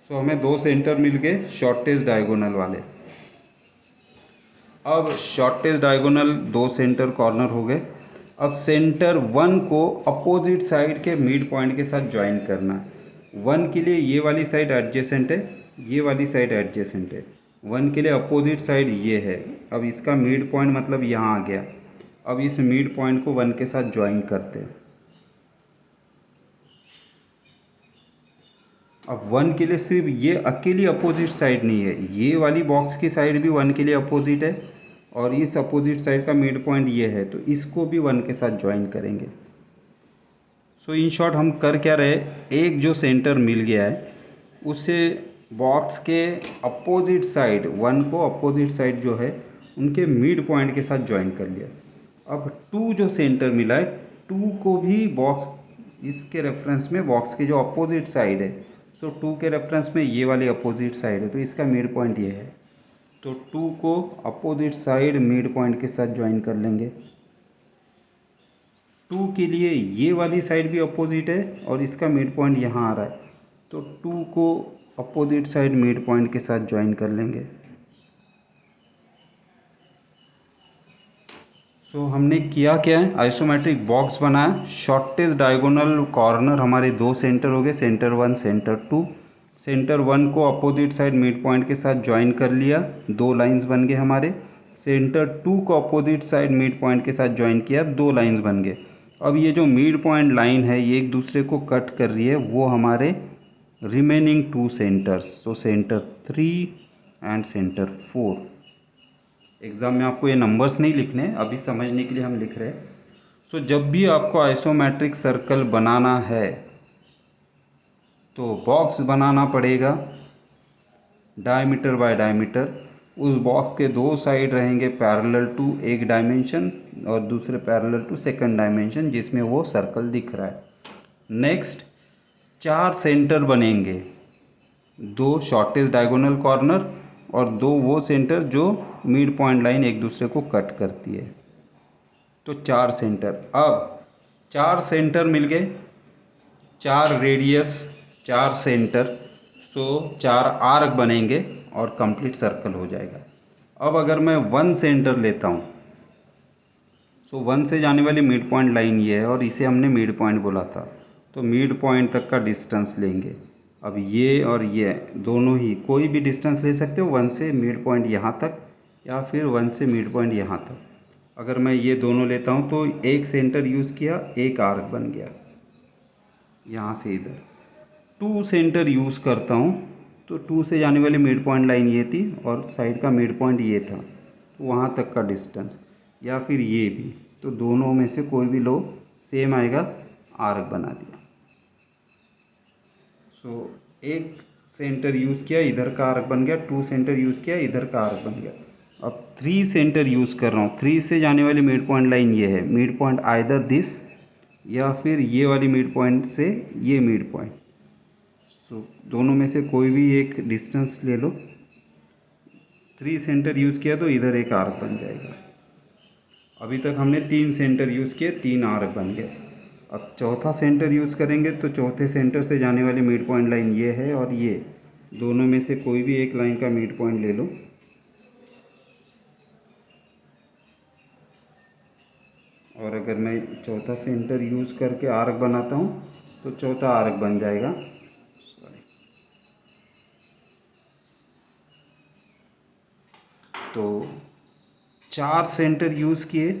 Speaker 1: सो हमें दो सेंटर मिल गए शॉर्टेस्ट डायगोनल वाले। अब शॉर्टेस्ट डायगोनल दो सेंटर कॉर्नर हो गए। अब सेंटर 1 को अपोजिट साइड के मिड पॉइंट के साथ ज्वाइन करना है। 1 के लिए ये वाली साइड एडजेसेंट है, ये वाली साइड एडजेसेंट है। 1 के लिए अपोजिट साइड ये है। अब इसका मिड पॉइंट मतलब यहाँ आ गया। अब इस मिड पॉइंट को 1 के साथ ज्वाइन करते हैं। अब 1 के लिए सिर्फ ये अकेली अपोजिट साइड नहीं है, ये वाली बॉक्स की साइड भी 1 के लिए अपोजिट है, और इस अपोजिट साइड का मिड पॉइंट ये है, तो इसको भी 1 के साथ ज्वाइन करेंगे। सो इन शॉर्ट हम कर क्या रहे, एक जो सेंटर मिल गया है उससे बॉक्स के अपोजिट साइड 1 को अपोजिट साइड जो है उनके मिड पॉइंट के साथ ज्वाइन कर लिया। अब 2 जो सेंटर मिला है, 2 को भी बॉक्स इसके रेफरेंस में बॉक्स की जो अपोजिट साइड है, सो 2 के रेफरेंस में ये वाली अपोजिट साइड है, तो इसका मिड पॉइंट ये है। तो 2 को अपोजिट साइड मिड पॉइंट के साथ ज्वाइन कर लेंगे। 2 के लिए ये वाली साइड भी अपोजिट है और इसका मिड पॉइंट यहाँ आ रहा है, तो 2 को अपोजिट साइड मिड पॉइंट के साथ ज्वाइन कर लेंगे। सो हमने किया क्या है, आइसोमेट्रिक बॉक्स बनाया। शॉर्टेस्ट डायगोनल कॉर्नर हमारे दो सेंटर हो गए, सेंटर 1 सेंटर 2। सेंटर 1 को अपोजिट साइड मिड पॉइंट के साथ ज्वाइन कर लिया, दो लाइंस बन गए हमारे। सेंटर 2 को अपोजिट साइड मिड पॉइंट के साथ ज्वाइन किया, दो लाइंस बन गए। अब ये जो मिड पॉइंट लाइन है ये एक दूसरे को कट कर रही है, वो हमारे remaining two centres, so centre 3 and centre 4। Exam में आपको ये नंबर्स नहीं लिखने, अभी समझने के लिए हम लिख रहे हैं। सो जब भी आपको आइसोमेट्रिक सर्कल बनाना है तो बॉक्स बनाना पड़ेगा डायमीटर बाय डायमीटर। उस बॉक्स के दो साइड रहेंगे पैरेलल टू एक डायमेंशन और दूसरे पैरेलल टू सेकंड डायमेंशन जिसमें वो सर्कल दिख रहा है। नेक्स्ट 4 सेंटर बनेंगे, 2 शॉर्टेस्ट डायगोनल कॉर्नर और 2 वो सेंटर जो मिड पॉइंट लाइन एक दूसरे को कट करती है। तो 4 सेंटर, अब 4 सेंटर मिल गए, 4 रेडियस, 4 सेंटर, सो 4 आर्क बनेंगे और कंप्लीट सर्कल हो जाएगा। अब अगर मैं 1 सेंटर लेता हूँ, सो 1 से जाने वाली मिड पॉइंट लाइन ये है और इसे हमने मिड पॉइंट बोला था, तो मिड पॉइंट तक का डिस्टेंस लेंगे। अब ये और ये दोनों ही कोई भी डिस्टेंस ले सकते हो, 1 से मिड पॉइंट यहाँ तक या फिर 1 से मिड पॉइंट यहाँ तक। अगर मैं ये दोनों लेता हूँ तो एक सेंटर यूज़ किया, एक आर्क बन गया यहाँ से इधर। 2 सेंटर यूज़ करता हूँ तो 2 से जाने वाली मिड पॉइंट लाइन ये थी और साइड का मिड पॉइंट ये था, तो वहाँ तक का डिस्टेंस या फिर ये भी, तो दोनों में से कोई भी लो सेम आएगा, आर्क बना दिया। सो एक सेंटर यूज़ किया, इधर का आर्क बन गया, 2 सेंटर यूज़ किया, इधर का आर्क बन गया। अब 3 सेंटर यूज़ कर रहा हूँ, 3 से जाने वाली मिड पॉइंट लाइन ये है, मिड पॉइंट आइदर दिस या फिर ये वाली मिड पॉइंट से ये मिड पॉइंट। सो दोनों में से कोई भी एक डिस्टेंस ले लो। 3 सेंटर यूज़ किया तो इधर एक आर्क बन जाएगा। अभी तक हमने 3 सेंटर यूज़ किए, 3 आर्क बन गए। अब चौथा सेंटर यूज़ करेंगे तो चौथे सेंटर से जाने वाली मिड पॉइंट लाइन ये है और ये, दोनों में से कोई भी एक लाइन का मिड पॉइंट ले लो। और अगर मैं चौथा सेंटर यूज़ करके आर्क बनाता हूँ तो चौथा आर्क बन जाएगा। तो 4 सेंटर यूज़ किए,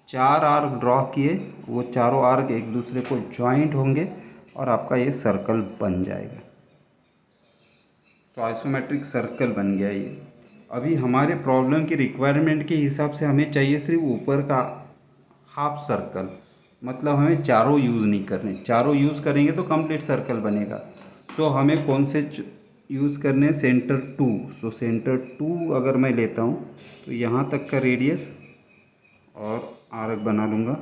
Speaker 1: 4 आर्क ड्रॉ किए, वो चारों आर्क एक दूसरे को ज्वाइंट होंगे और आपका ये सर्कल बन जाएगा। तो आइसोमेट्रिक सर्कल बन गया ये। अभी हमारे प्रॉब्लम की रिक्वायरमेंट के हिसाब से हमें चाहिए सिर्फ ऊपर का हाफ सर्कल, मतलब हमें चारों यूज़ नहीं करने, चारों यूज़ करेंगे तो कंप्लीट सर्कल बनेगा। सो हमें कौन से यूज़ करने हैं, सेंटर 2। सो सेंटर 2 अगर मैं लेता हूँ तो यहाँ तक का रेडियस और आर्क बना लूँगा।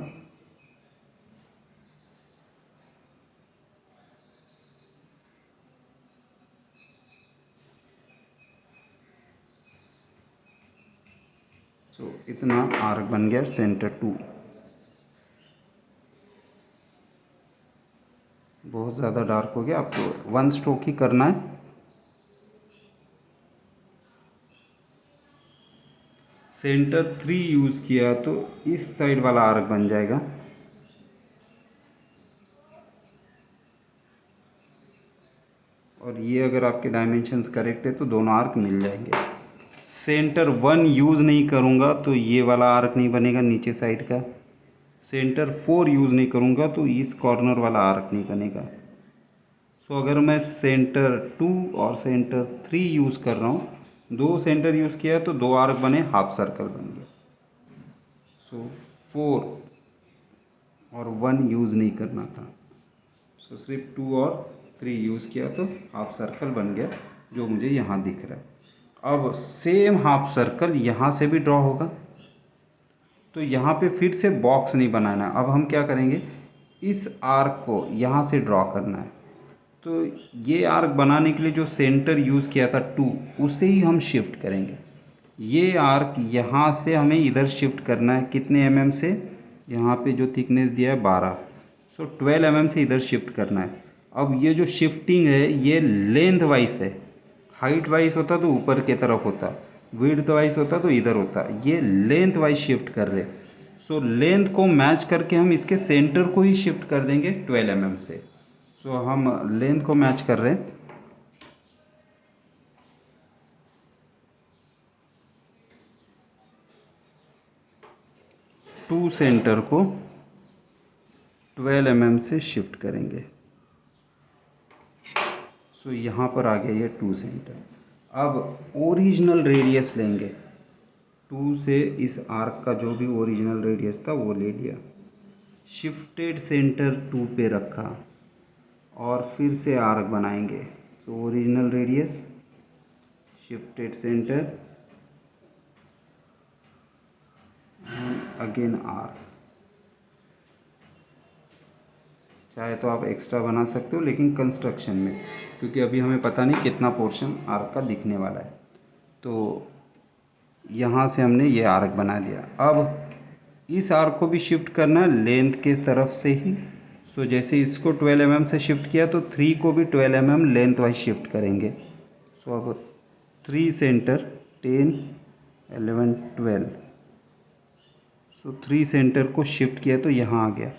Speaker 1: सो इतना आर्क बन गया सेंटर 2। बहुत ज़्यादा डार्क हो गया, आपको 1 स्ट्रोक ही करना है। सेंटर 3 यूज़ किया तो इस साइड वाला आर्क बन जाएगा। और ये अगर आपके डायमेंशंस करेक्ट है तो दोनों आर्क मिल जाएंगे। सेंटर 1 यूज़ नहीं करूँगा तो ये वाला आर्क नहीं बनेगा नीचे साइड का। सेंटर 4 यूज़ नहीं करूँगा तो इस कॉर्नर वाला आर्क नहीं बनेगा। सो अगर मैं सेंटर 2 और सेंटर 3 यूज़ कर रहा हूँ, 2 सेंटर यूज़ किया तो 2 आर्क बने, हाफ सर्कल बन गया। सो 4 और 1 यूज़ नहीं करना था, सो सिर्फ 2 और 3 यूज़ किया तो हाफ सर्कल बन गया जो मुझे यहाँ दिख रहा है। अब सेम हाफ सर्कल यहाँ से भी ड्रॉ होगा, तो यहाँ पे फिर से बॉक्स नहीं बनाना है। अब हम क्या करेंगे, इस आर्क को यहाँ से ड्रॉ करना है। तो ये आर्क बनाने के लिए जो सेंटर यूज़ किया था 2, उसे ही हम शिफ्ट करेंगे। ये आर्क यहाँ से हमें इधर शिफ्ट करना है, कितने mm से, यहाँ पे जो थिकनेस दिया है 12, सो 12 mm से इधर शिफ्ट करना है। अब ये जो शिफ्टिंग है ये लेंथ वाइज है, हाइट वाइज होता तो ऊपर की तरफ होता, विड्थ वाइज होता तो इधर होता, ये लेंथ वाइज शिफ्ट कर रहे। सो लेंथ को मैच करके हम इसके सेंटर को ही शिफ्ट कर देंगे 12 mm से। सो हम लेंथ को मैच कर रहे हैं। 2 सेंटर को 12 mm से शिफ्ट करेंगे। सो यहाँ पर आ गया ये 2 सेंटर। अब ओरिजिनल रेडियस लेंगे, 2 से इस आर्क का जो भी ओरिजिनल रेडियस था वो ले लिया, शिफ्टेड सेंटर 2 पे रखा और फिर से आर्क बनाएंगे। So original radius, shifted centre, again arc. चाहे तो आप एक्स्ट्रा बना सकते हो लेकिन कंस्ट्रक्शन में, क्योंकि अभी हमें पता नहीं कितना पोर्शन आर्क का दिखने वाला है। तो यहाँ से हमने ये आर्क बना दिया। अब इस आर्क को भी शिफ्ट करना है लेंथ के तरफ से ही। सो जैसे इसको 12 mm से शिफ्ट किया तो 3 को भी 12 mm लेंथ वाइज शिफ्ट करेंगे। सो अब 3 सेंटर 10 11 12। सो 3 सेंटर को शिफ्ट किया तो यहाँ आ गया।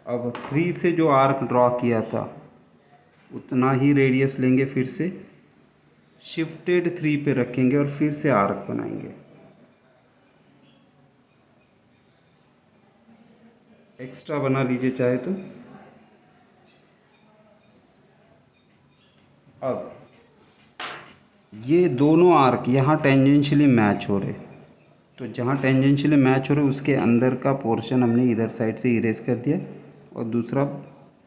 Speaker 1: अब 3 से जो आर्क ड्रॉ किया था उतना ही रेडियस लेंगे, फिर से शिफ्टेड 3 पे रखेंगे और फिर से आर्क बनाएंगे। एक्स्ट्रा बना लीजिए चाहे तो। अब ये दोनों आर्क यहाँ टेंजेंशियली मैच हो रहे, तो जहाँ टेंजेंशियली मैच हो रहे उसके अंदर का पोर्शन हमने इधर साइड से इरेज कर दिया और दूसरा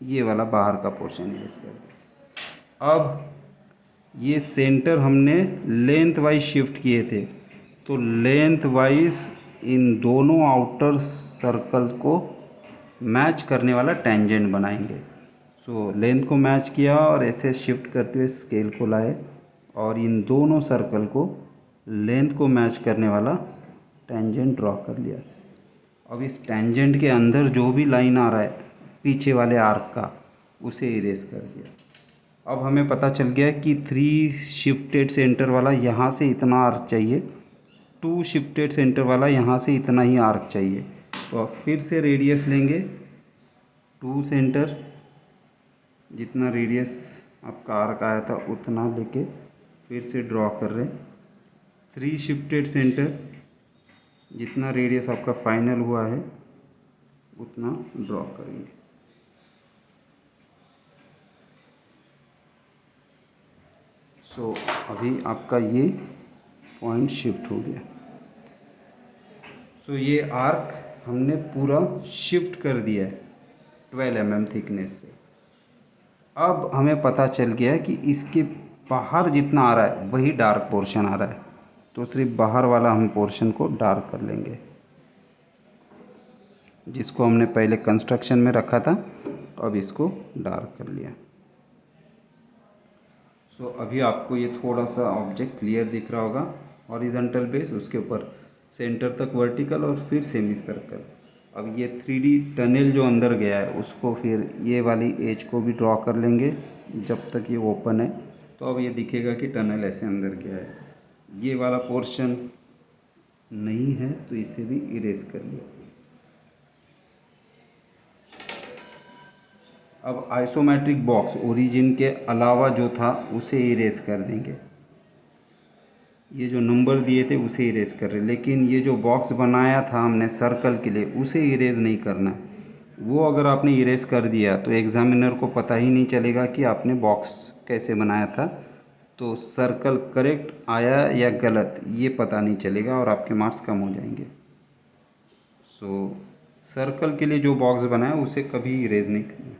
Speaker 1: ये वाला बाहर का पोर्शन इरेज कर दिया। अब ये सेंटर हमने लेंथ वाइज शिफ्ट किए थे, तो लेंथ वाइज इन दोनों आउटर सर्कल को मैच करने वाला टेंजेंट बनाएंगे। सो लेंथ को मैच किया और ऐसे शिफ्ट करते हुए स्केल को लाए और इन दोनों सर्कल को लेंथ को मैच करने वाला टेंजेंट ड्रॉ कर लिया। अब इस टेंजेंट के अंदर जो भी लाइन आ रहा है पीछे वाले आर्क का, उसे इरेज कर दिया। अब हमें पता चल गया कि 3 शिफ्टेड सेंटर वाला यहाँ से इतना आर्क चाहिए, 2 शिफ्टेड सेंटर वाला यहाँ से इतना ही आर्क चाहिए। तो अब फिर से रेडियस लेंगे, 2 सेंटर, जितना रेडियस आपका आर्क आया था उतना लेके फिर से ड्रॉ कर रहे हैं। 3 शिफ्टेड सेंटर, जितना रेडियस आपका फाइनल हुआ है उतना ड्रॉ करेंगे। सो अभी आपका ये पॉइंट शिफ्ट हो गया। सो ये आर्क हमने पूरा शिफ्ट कर दिया है 12 mm थिकनेस से। अब हमें पता चल गया कि इसके बाहर जितना आ रहा है वही डार्क पोर्शन आ रहा है, तो सिर्फ बाहर वाला हम पोर्शन को डार्क कर लेंगे, जिसको हमने पहले कंस्ट्रक्शन में रखा था, अब इसको डार्क कर लिया। सो अभी आपको ये थोड़ा सा ऑब्जेक्ट क्लियर दिख रहा होगा। हॉरिजॉन्टल बेस, उसके ऊपर सेंटर तक वर्टिकल और फिर सेमी सर्कल। अब ये 3D टनल जो अंदर गया है उसको फिर ये वाली एज को भी ड्रॉ कर लेंगे जब तक ये ओपन है। तो अब ये दिखेगा कि टनल ऐसे अंदर गया है। ये वाला पोर्शन नहीं है तो इसे भी इरेज कर लिया। अब आइसोमेट्रिक बॉक्स ओरिजिन के अलावा जो था उसे इरेज कर देंगे। ये जो नंबर दिए थे उसे इरेज कर रहे, लेकिन ये जो बॉक्स बनाया था हमने सर्कल के लिए उसे इरेज नहीं करना। वो अगर आपने इरेज कर दिया तो एग्जामिनर को पता ही नहीं चलेगा कि आपने बॉक्स कैसे बनाया था, तो सर्कल करेक्ट आया या गलत ये पता नहीं चलेगा और आपके मार्क्स कम हो जाएंगे। सो सर्कल के लिए जो बॉक्स बनाया उसे कभी इरेज नहीं करना।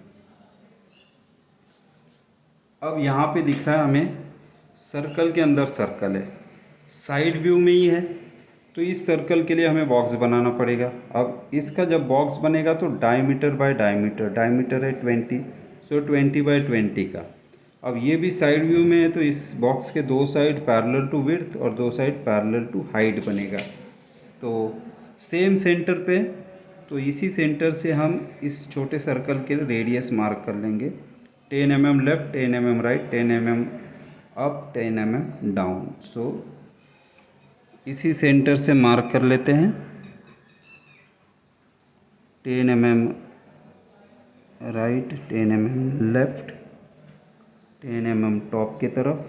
Speaker 1: अब यहाँ पे दिख रहा है हमें सर्कल के अंदर सर्कल है, साइड व्यू में ही है, तो इस सर्कल के लिए हमें बॉक्स बनाना पड़ेगा। अब इसका जब बॉक्स बनेगा तो डायमीटर बाय डायमीटर, डायमीटर है 20, सो 20 by 20 का। अब ये भी साइड व्यू में है तो इस बॉक्स के दो साइड पैरेलल टू विड्थ और दो साइड पैरेलल टू हाइट बनेगा। तो सेम सेंटर पे, तो इसी सेंटर से हम इस छोटे सर्कल के रेडियस मार्क कर लेंगे। 10 mm left, 10 mm right, 10 mm up, 10 mm down. So इसी सेंटर से मार्क कर लेते हैं 10 mm right, 10 mm left, 10 mm top की तरफ,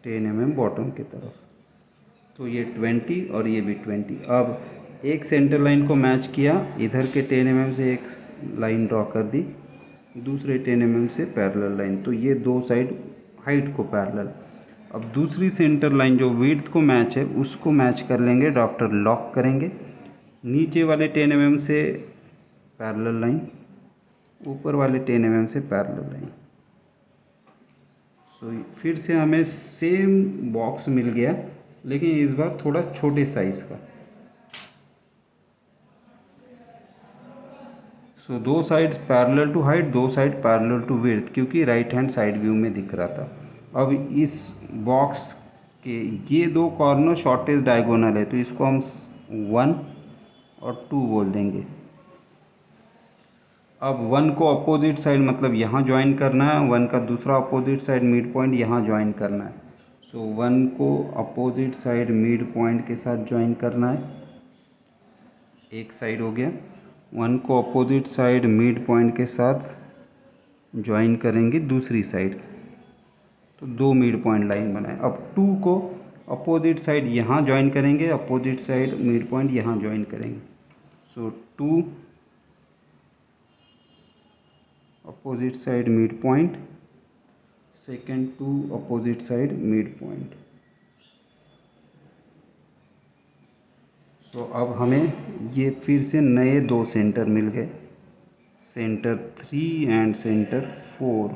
Speaker 1: 10 mm बॉटम की तरफ। तो ये 20 और ये भी 20। अब एक सेंटर लाइन को मैच किया, इधर के 10 mm से एक लाइन ड्रॉ कर दी, दूसरे 10 mm से पैरेलल लाइन, तो ये दो साइड हाइट को पैरेलल। अब दूसरी सेंटर लाइन जो विड्थ को मैच है उसको मैच कर लेंगे, डॉक्टर लॉक करेंगे, नीचे वाले 10 mm से पैरेलल लाइन, ऊपर वाले 10 mm से पैरेलल लाइन। सो फिर से हमें सेम बॉक्स मिल गया, लेकिन इस बार थोड़ा छोटे साइज़ का। सो दो साइड्स पैरेलल टू हाइट, दो साइड पैरेलल टू विड्थ, क्योंकि राइट हैंड साइड व्यू में दिख रहा था। अब इस बॉक्स के ये दो कॉर्नर शॉर्टेस्ट डायगोनल है, तो इसको हम 1 और 2 बोल देंगे। अब 1 को अपोजिट साइड मतलब यहाँ ज्वाइन करना है, 1 का दूसरा अपोजिट साइड मिड पॉइंट यहाँ ज्वाइन करना है। सो 1 को अपोजिट साइड मिड पॉइंट के साथ ज्वाइन करना है, एक साइड हो गया। 1 को अपोजिट साइड मिड पॉइंट के साथ ज्वाइन करेंगे दूसरी साइड, तो दो मिड पॉइंट लाइन बनाए। अब 2 को अपोजिट साइड यहाँ ज्वाइन करेंगे, अपोजिट साइड मिड पॉइंट यहाँ ज्वाइन करेंगे। So 2 opposite side mid point, second 2 opposite side mid point. So अब हमें ये फिर से नए दो सेंटर मिल गए, सेंटर 3 एंड सेंटर 4।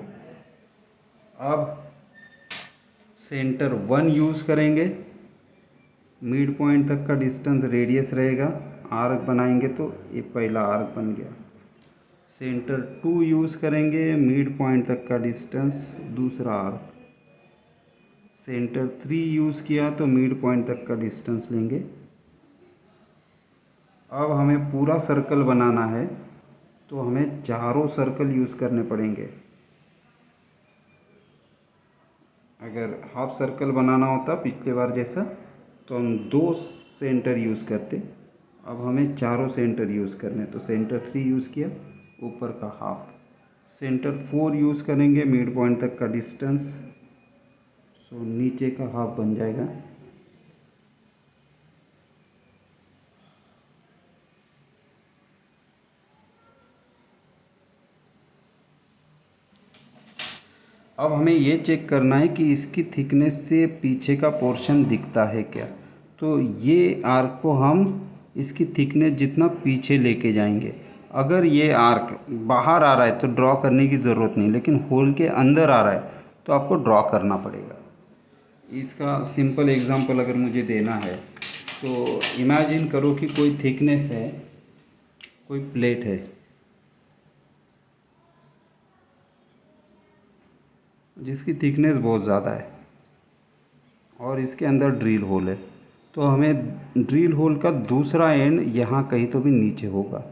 Speaker 1: अब सेंटर 1 यूज़ करेंगे, मिड पॉइंट तक का डिस्टेंस रेडियस रहेगा, आर्क बनाएंगे तो ये पहला आर्क बन गया। सेंटर 2 यूज़ करेंगे, मिड पॉइंट तक का डिस्टेंस दूसरा आर्क। सेंटर 3 यूज़ किया तो मिड पॉइंट तक का डिस्टेंस लेंगे। अब हमें पूरा सर्कल बनाना है, तो हमें चारों सर्कल यूज़ करने पड़ेंगे। अगर हाफ सर्कल बनाना होता पिछले बार जैसा तो हम 2 सेंटर यूज़ करते, अब हमें चारों सेंटर यूज़ करने, तो सेंटर 3 यूज़ किया, ऊपर का हाफ। सेंटर 4 यूज़ करेंगे, मिड पॉइंट तक का डिस्टेंस, सो नीचे का हाफ बन जाएगा। अब हमें ये चेक करना है कि इसकी थिकनेस से पीछे का पोर्शन दिखता है क्या। तो ये आर्क को हम इसकी थिकनेस जितना पीछे लेके जाएंगे। अगर ये आर्क बाहर आ रहा है तो ड्रॉ करने की ज़रूरत नहीं, लेकिन होल के अंदर आ रहा है तो आपको ड्रॉ करना पड़ेगा। इसका सिंपल एग्जांपल अगर मुझे देना है तो इमेजिन करो कि कोई थिकनेस है, कोई प्लेट है जिसकी थिकनेस बहुत ज़्यादा है और इसके अंदर ड्रिल होल है, तो हमें ड्रिल होल का दूसरा एंड यहाँ कहीं तो भी नीचे होगा,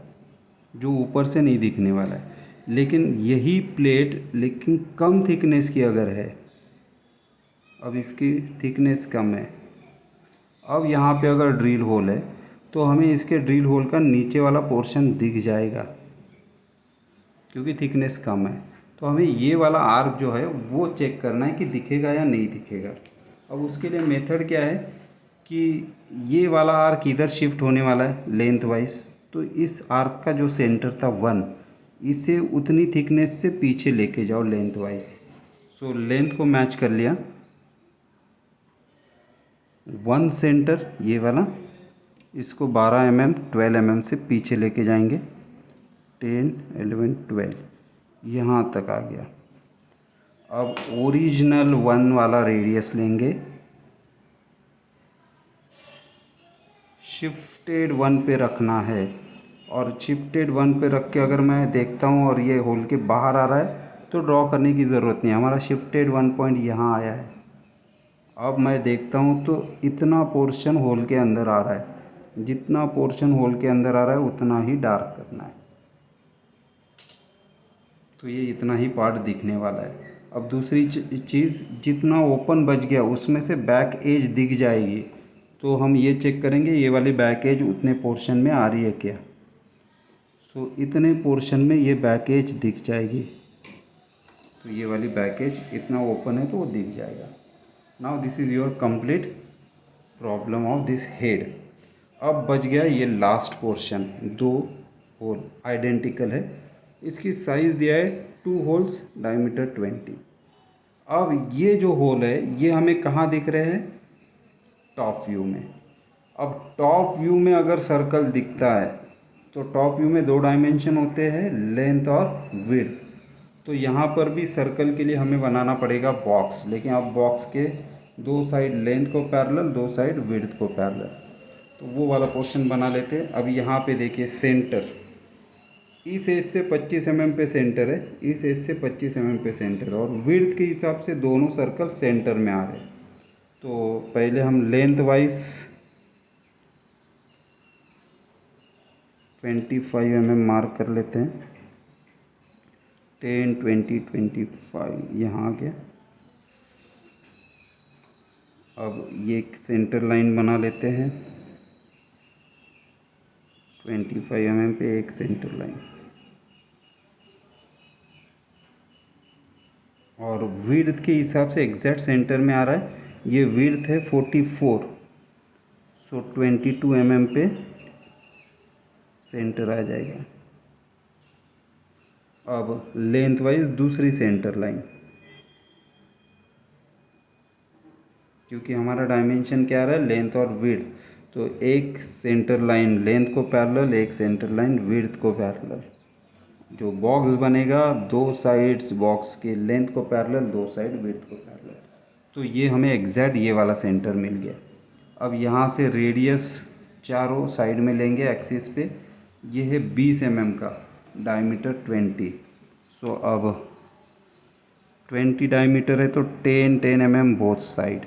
Speaker 1: जो ऊपर से नहीं दिखने वाला है। लेकिन यही प्लेट लेकिन कम थिकनेस की अगर है, अब इसकी थिकनेस कम है, अब यहाँ पे अगर ड्रिल होल है तो हमें इसके ड्रिल होल का नीचे वाला पोर्शन दिख जाएगा, क्योंकि थिकनेस कम है। तो हमें ये वाला आर्क जो है वो चेक करना है कि दिखेगा या नहीं दिखेगा। अब उसके लिए मेथड क्या है कि ये वाला आर्क इधर शिफ्ट होने वाला है लेंथ वाइज, तो इस आर्क का जो सेंटर था 1, इसे उतनी थिकनेस से पीछे लेके जाओ लेंथ वाइज। सो लेंथ को मैच कर लिया, 1 सेंटर ये वाला, इसको 12 mm 12 mm से पीछे लेके जाएंगे, 10 11 12 यहाँ तक आ गया। अब ओरिजिनल 1 वाला रेडियस लेंगे, शिफ्टेड 1 पे रखना है, और शिफ्टेड 1 पे रख के अगर मैं देखता हूँ और ये होल के बाहर आ रहा है तो ड्रॉ करने की ज़रूरत नहीं है, हमारा शिफ्टेड 1 पॉइंट यहाँ आया है। अब मैं देखता हूँ तो इतना पोर्शन होल के अंदर आ रहा है, जितना पोर्शन होल के अंदर आ रहा है उतना ही डार्क करना है, तो ये इतना ही पार्ट दिखने वाला है। अब दूसरी चीज़, जितना ओपन बच गया उसमें से बैक एज दिख जाएगी, तो हम ये चेक करेंगे ये वाली बैक एज उतने पोर्शन में आ रही है क्या। सो इतने पोर्शन में ये बैक एज दिख जाएगी, तो ये वाली बैक एज इतना ओपन है तो वो दिख जाएगा। Now this is your complete problem of this head. अब बच गया ये लास्ट पोर्शन, दो होल आइडेंटिकल है, इसकी साइज़ दिया है 2 होल्स डायमीटर 20। अब ये जो होल है ये हमें कहाँ दिख रहे हैं, टॉप व्यू में। अब टॉप व्यू में अगर सर्कल दिखता है तो टॉप व्यू में 2 डायमेंशन होते हैं, लेंथ और विड्थ। तो यहाँ पर भी सर्कल के लिए हमें बनाना पड़ेगा बॉक्स, लेकिन अब बॉक्स के 2 साइड लेंथ को पैरेलल, 2 साइड विड्थ को पैरेलल, तो वो वाला पोर्शन बना लेते हैं। अब यहाँ पे देखिए सेंटर, इस एज से 25 mm पे सेंटर है, इस एज से 25 mm पे सेंटर है, और विड्थ के हिसाब से दोनों सर्कल सेंटर में आ रहे हैं। तो पहले हम लेंथ वाइज 25 mm मार्क कर लेते हैं, 10 20 25 यहाँ आ गया। अब ये एक सेंटर लाइन बना लेते हैं, 25 mm पे एक सेंटर लाइन, और विड्थ के हिसाब से एग्जैक्ट सेंटर में आ रहा है। ये विड्थ है 44, सो 22 mm पे सेंटर आ जाएगा। अब लेंथ वाइज दूसरी सेंटर लाइन, क्योंकि हमारा डायमेंशन क्या आ रहा है, लेंथ और विड्थ, तो एक सेंटर लाइन लेंथ को पैरेलल, एक सेंटर लाइन विड्थ को पैरेलल। जो बॉक्स बनेगा 2 साइड्स बॉक्स के लेंथ को पैरेलल, 2 साइड विड्थ को पैरेलल। तो ये हमें एग्जैक्ट ये वाला सेंटर मिल गया। अब यहाँ से रेडियस चारों साइड में लेंगे एक्सिस पे, ये है 20 mm का, डायमीटर 20। सो अब 20 डायमीटर है तो 10 mm both side,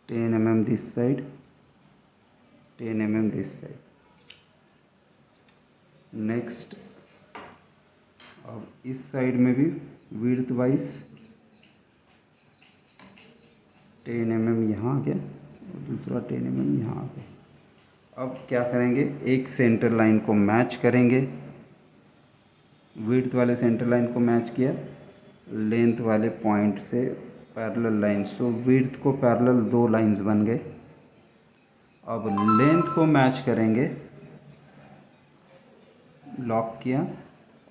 Speaker 1: 10 mm this side, 10 mm this side. Next अब इस साइड में भी विड्थ वाइज 10 mm यहाँ आ गया, और दूसरा 10 mm यहाँ आ गया। अब क्या करेंगे, एक सेंटर लाइन को मैच करेंगे, विड्थ वाले सेंटर लाइन को मैच किया लेंथ वाले पॉइंट से पैरेलल लाइन, सो विड्थ को पैरेलल 2 लाइंस बन गए। अब लेंथ को मैच करेंगे, लॉक किया,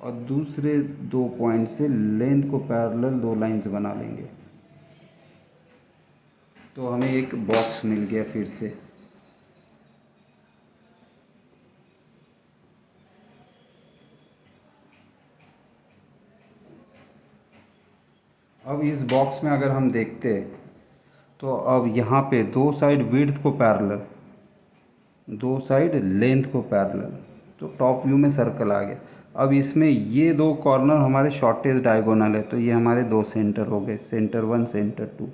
Speaker 1: और दूसरे 2 पॉइंट से लेंथ को पैरेलल 2 लाइंस बना लेंगे, तो हमें एक बॉक्स मिल गया फिर से। अब इस बॉक्स में अगर हम देखते हैं तो अब यहाँ पे 2 साइड विड्थ को पैरेलल, 2 साइड लेंथ को पैरेलल, तो टॉप व्यू में सर्कल आ गया। अब इसमें ये 2 कॉर्नर हमारे शॉर्टेज डायगोनल है, तो ये हमारे 2 सेंटर हो गए, सेंटर 1 सेंटर 2।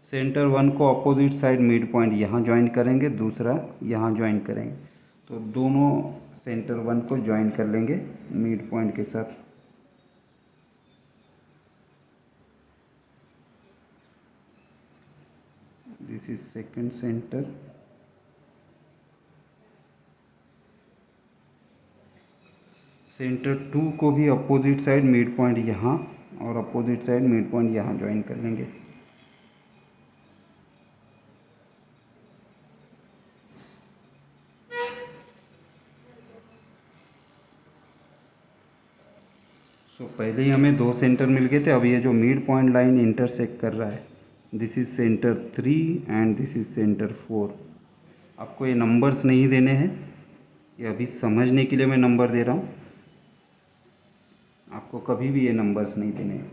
Speaker 1: सेंटर 1 को अपोजिट साइड मिड पॉइंट यहाँ ज्वाइन करेंगे, दूसरा यहाँ ज्वाइन करेंगे, तो दोनों सेंटर 1 को ज्वाइन कर लेंगे मिड पॉइंट के साथ। This is second centre, centre 2 को भी अपोजिट साइड मिड पॉइंट यहाँ और अपोजिट साइड मिड पॉइंट यहाँ ज्वाइन कर लेंगे। सो पहले ही हमें 2 सेंटर मिल गए थे। अब ये जो मिड पॉइंट लाइन इंटरसेक्ट कर रहा है, this is centre 3 and this is centre 4। आपको ये नंबर्स नहीं देने हैं, ये अभी समझने के लिए मैं नंबर दे रहा हूँ, आपको कभी भी ये नंबर्स नहीं देने हैं।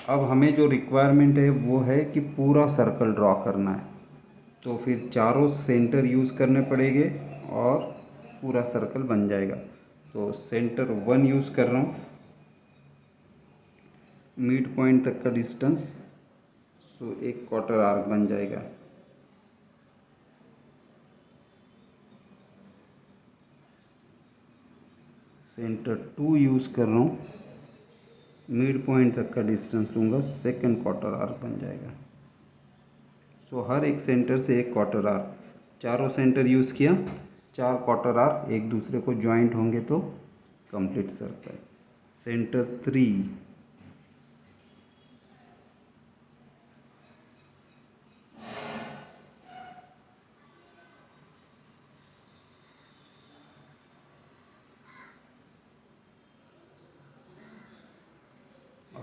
Speaker 1: अब हमें जो रिक्वायरमेंट है वो है कि पूरा सर्कल ड्रॉ करना है, तो फिर चारों सेंटर यूज़ करने पड़ेंगे और पूरा सर्कल बन जाएगा। तो सेंटर 1 यूज़ कर रहा हूँ, मिड पॉइंट तक का डिस्टेंस, सो एक क्वार्टर आर्क बन जाएगा। सेंटर 2 यूज़ कर रहा हूँ, मिड पॉइंट तक का डिस्टेंस लूँगा, सेकंड क्वार्टर आर्क बन जाएगा। सो हर एक सेंटर से एक क्वार्टर आर्क, चारों सेंटर यूज़ किया, 4 क्वार्टर आर्क एक दूसरे को ज्वाइंट होंगे तो कंप्लीट सर्कल। सेंटर 3,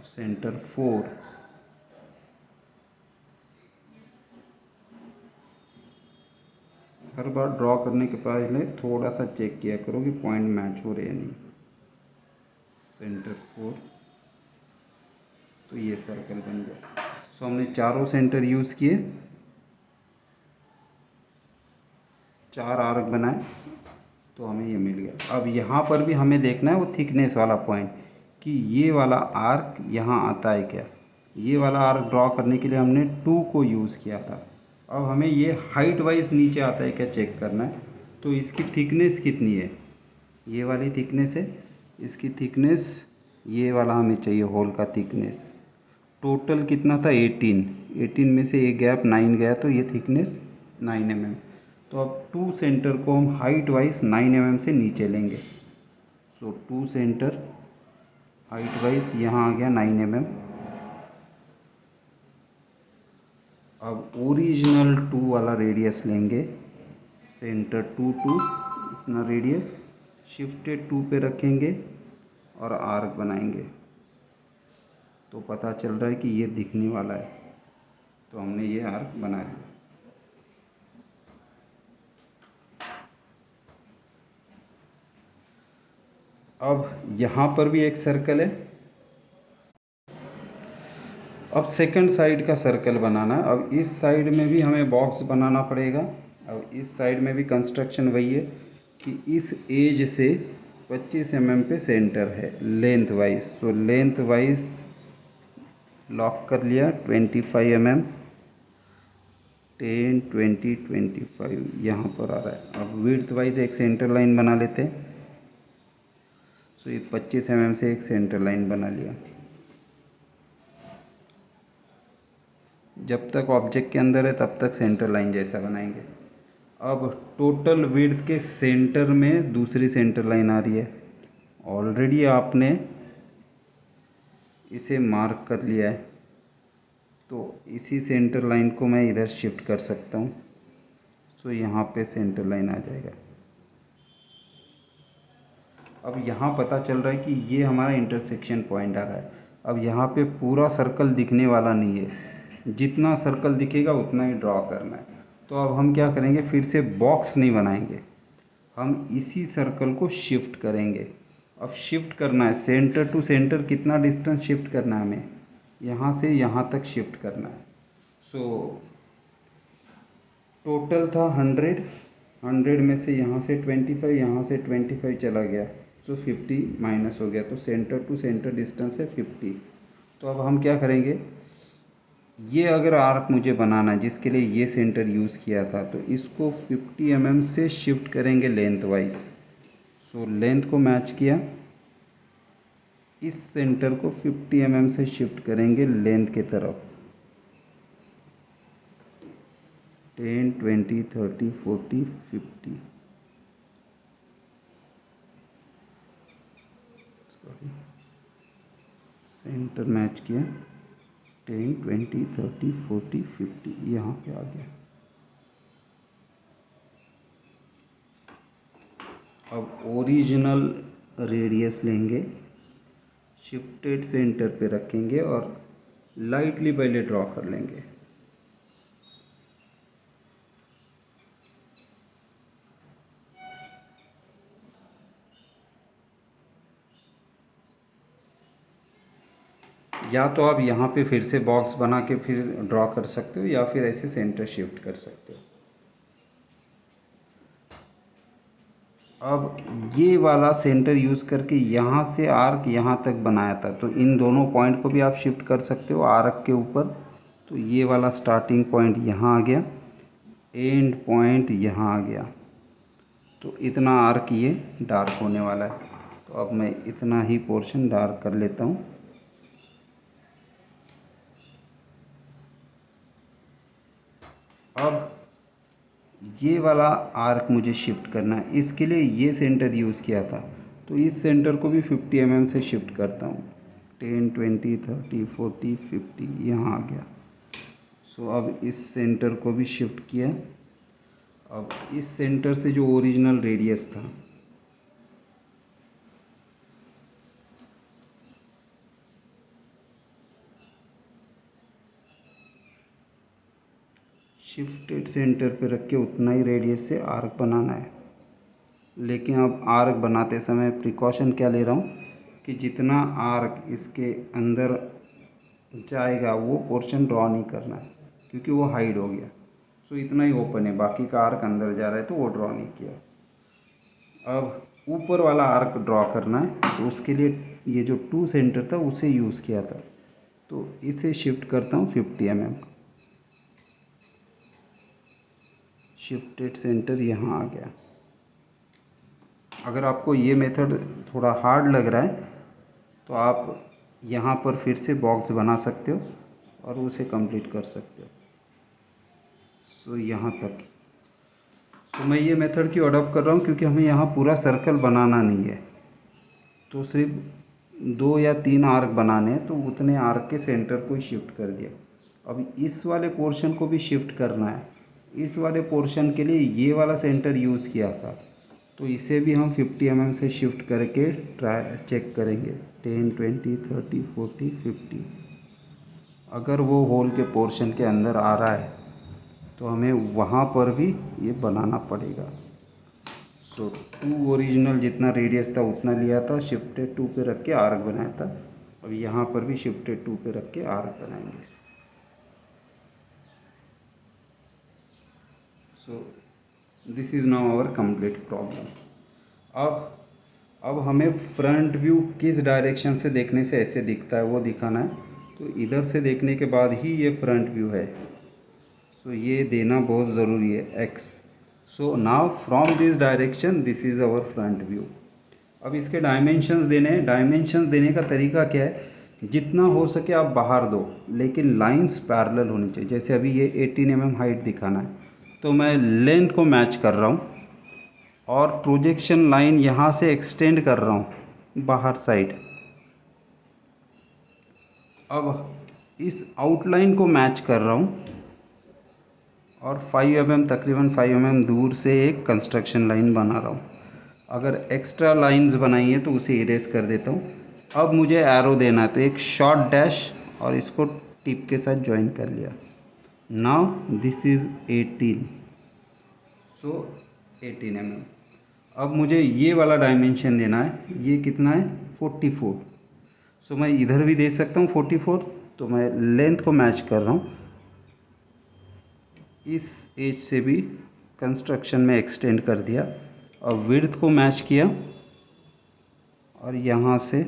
Speaker 1: अब सेंटर 4, हर बार ड्रॉ करने के पहले थोड़ा सा चेक किया करो कि पॉइंट मैच हो रहे या नहीं। सेंटर 4, तो ये सर्कल बन गया। सो हमने चारों सेंटर यूज़ किए, 4 आर्क बनाए, तो हमें ये मिल गया। अब यहाँ पर भी हमें देखना है वो थिकनेस वाला पॉइंट कि ये वाला आर्क यहाँ आता है क्या। ये वाला आर्क ड्रॉ करने के लिए हमने 2 को यूज़ किया था। अब हमें ये हाइट वाइज नीचे आता है क्या चेक करना है। तो इसकी थिकनेस कितनी है, ये वाली थिकनेस है, इसकी थिकनेस ये वाला हमें चाहिए होल का थिकनेस। टोटल कितना था 18 में से एक गैप 9 गया, तो ये थिकनेस 9 mm। तो अब 2 सेंटर को हम हाइट वाइज 9 mm से नीचे लेंगे। सो 2 सेंटर हाइट वाइज यहाँ आ गया 9 mm। अब ओरिजिनल 2 वाला रेडियस लेंगे, सेंटर 2 टू इतना रेडियस, शिफ्टेड 2 पे रखेंगे और आर्क बनाएंगे। तो पता चल रहा है कि ये दिखने वाला है, तो हमने ये आर्क बनाया। अब यहाँ पर भी एक सर्कल है। अब सेकंड साइड का सर्कल बनाना है। अब इस साइड में भी हमें बॉक्स बनाना पड़ेगा। अब इस साइड में भी कंस्ट्रक्शन वही है कि इस एज से 25 mm पे सेंटर है length wise. So length wise lock कर लिया 25 mm, 10, 20, 25 यहाँ पर आ रहा है। अब विड्थ वाइज एक सेंटर लाइन बना लेते हैं। सो ये 25 mm से एक सेंटर लाइन बना लिया। जब तक ऑब्जेक्ट के अंदर है तब तक सेंटर लाइन जैसा बनाएंगे। अब टोटल विड्थ के सेंटर में दूसरी सेंटर लाइन आ रही है। ऑलरेडी आपने इसे मार्क कर लिया है, तो इसी सेंटर लाइन को मैं इधर शिफ्ट कर सकता हूँ। सो यहाँ पे सेंटर लाइन आ जाएगा। अब यहाँ पता चल रहा है कि ये हमारा इंटरसेक्शन पॉइंट आ रहा है। अब यहाँ पे पूरा सर्कल दिखने वाला नहीं है, जितना सर्कल दिखेगा उतना ही ड्रॉ करना है। तो अब हम क्या करेंगे, फिर से बॉक्स नहीं बनाएंगे, हम इसी सर्कल को शिफ्ट करेंगे। अब शिफ्ट करना है सेंटर टू सेंटर, कितना डिस्टेंस शिफ्ट करना है हमें, यहाँ से यहाँ तक शिफ्ट करना है। सो टोटल था 100 में से यहाँ से 25, यहाँ से 25 चला गया, सो 50 माइनस हो गया। तो सेंटर टू सेंटर डिस्टेंस है 50। तो अब हम क्या करेंगे, ये अगर आर्क मुझे बनाना है जिसके लिए ये सेंटर यूज़ किया था, तो इसको 50 mm से शिफ्ट करेंगे लेंथ वाइज। सो लेंथ को मैच किया, इस सेंटर को 50 mm से शिफ्ट करेंगे लेंथ के तरफ। 10, 20, 30, 40, 50, सॉरी सेंटर मैच किया, 10, 20, 30, 40, 50 यहाँ पे आ गया। अब ओरिजिनल रेडियस लेंगे, शिफ्टेड सेंटर पे रखेंगे और लाइटली पहले ड्रॉ कर लेंगे। या तो आप यहाँ पे फिर से बॉक्स बना के फिर ड्रॉ कर सकते हो, या फिर ऐसे सेंटर शिफ्ट कर सकते हो। अब ये वाला सेंटर यूज़ करके यहाँ से आर्क यहाँ तक बनाया था, तो इन दोनों पॉइंट को भी आप शिफ्ट कर सकते हो आर्क के ऊपर। तो ये वाला स्टार्टिंग पॉइंट यहाँ आ गया, एंड पॉइंट यहाँ आ गया, तो इतना आर्क ये डार्क होने वाला है। तो अब मैं इतना ही पोर्शन डार्क कर लेता हूँ। अब ये वाला आर्क मुझे शिफ्ट करना है, इसके लिए ये सेंटर यूज़ किया था, तो इस सेंटर को भी 50 mm से शिफ्ट करता हूँ। 10, 20, 30, 40, 50 यहाँ आ गया। सो अब इस सेंटर को भी शिफ्ट किया। अब इस सेंटर से जो ओरिजिनल रेडियस था, शिफ्टेड सेंटर पे रख के उतना ही रेडियस से आर्क बनाना है। लेकिन अब आर्क बनाते समय प्रिकॉशन क्या ले रहा हूँ कि जितना आर्क इसके अंदर जाएगा वो पोर्शन ड्रॉ नहीं करना है, क्योंकि वो हाइड हो गया। सो इतना ही ओपन है, बाकी का आर्क अंदर जा रहा है तो वो ड्रॉ नहीं किया। अब ऊपर वाला आर्क ड्रॉ करना है, तो उसके लिए ये जो 2 सेंटर था उसे यूज़ किया था, तो इसे शिफ्ट करता हूँ 50 mm। शिफ्टेड सेंटर यहाँ आ गया। अगर आपको ये मेथड थोड़ा हार्ड लग रहा है तो आप यहाँ पर फिर से बॉक्स बना सकते हो और उसे कंप्लीट कर सकते हो। सो यहाँ तक। सो मैं ये मेथड क्यों अडॉप्ट कर रहा हूँ, क्योंकि हमें यहाँ पूरा सर्कल बनाना नहीं है, तो सिर्फ 2 या 3 आर्क बनाने हैं, तो उतने आर्क के सेंटर को ही शिफ्ट कर दिया। अब इस वाले पोर्शन को भी शिफ्ट करना है। इस वाले पोर्शन के लिए ये वाला सेंटर यूज़ किया था, तो इसे भी हम 50 mm से शिफ्ट करके ट्राई चेक करेंगे। 10, 20, 30, 40, 50। अगर वो होल के पोर्शन के अंदर आ रहा है तो हमें वहाँ पर भी ये बनाना पड़ेगा। सो 2 ओरिजिनल जितना रेडियस था उतना लिया था, शिफ्टेड 2 पे रख के आर्क बनाया था। अब यहाँ पर भी शिफ्टेड 2 पे रख के आर्क बनाएंगे। So this is now our complete problem. अब हमें फ्रंट व्यू किस डायरेक्शन से देखने से ऐसे दिखता है वो दिखाना है, तो इधर से देखने के बाद ही ये फ्रंट व्यू है। सो ये देना बहुत ज़रूरी है, X. So now from this direction this is our front view. अब इसके डायमेंशंस देने हैं। डायमेंशंस देने का तरीका क्या है, जितना हो सके आप बाहर दो, लेकिन लाइंस पैरेलल होनी चाहिए। जैसे अभी ये 18 mm हाइट दिखाना है, तो मैं लेंथ को मैच कर रहा हूँ और प्रोजेक्शन लाइन यहाँ से एक्सटेंड कर रहा हूँ बाहर साइड। अब इस आउटलाइन को मैच कर रहा हूँ और 5 mm तकरीबन 5 mm दूर से एक कंस्ट्रक्शन लाइन बना रहा हूँ। अगर एक्स्ट्रा लाइंस बनाई है तो उसे इरेज कर देता हूँ। अब मुझे एरो देना है, तो एक शॉर्ट डैश और इसको टिप के साथ ज्वाइन कर लिया। Now this is 18, so 18 mm। अब मुझे ये वाला डायमेंशन देना है, ये कितना है 44। सो मैं इधर भी दे सकता हूँ 44, तो मैं लेंथ को मैच कर रहा हूँ। इस एज से भी कंस्ट्रक्शन में एक्सटेंड कर दिया और विड्थ को मैच किया और यहाँ से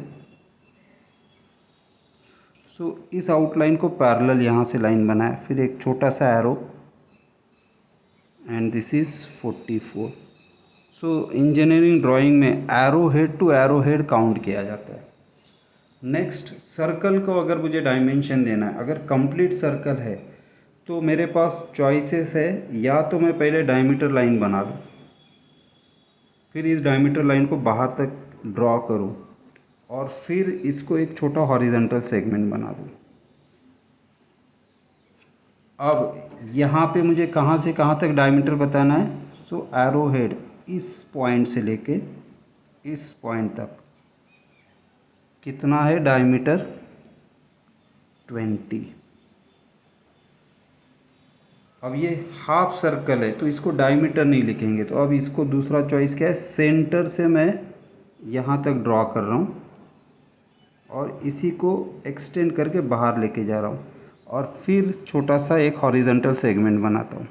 Speaker 1: इस आउटलाइन को पैरेलल यहाँ से लाइन बनाया, फिर एक छोटा सा arrow and this is 44। So engineering drawing में arrow head to arrow head count किया जाता है। नेक्स्ट, सर्कल को अगर मुझे डायमेंशन देना है, अगर कंप्लीट सर्कल है तो मेरे पास चॉइसेस है, या तो मैं पहले डायमीटर लाइन बना दूँ, फिर इस डायमीटर लाइन को बाहर तक ड्रॉ करूँ और फिर इसको एक छोटा हॉरिजॉन्टल सेगमेंट बना दूँ। अब यहाँ पे मुझे कहाँ से कहाँ तक डायमीटर बताना है। सो एरो हेड इस पॉइंट से लेके इस पॉइंट तक कितना है डायमीटर 20। अब ये हाफ सर्कल है तो इसको डायमीटर नहीं लिखेंगे, तो अब इसको दूसरा चॉइस क्या है, सेंटर से मैं यहाँ तक ड्रॉ कर रहा हूँ और इसी को एक्सटेंड करके बाहर लेके जा रहा हूँ और फिर छोटा सा एक हॉरिजॉन्टल सेगमेंट बनाता हूँ।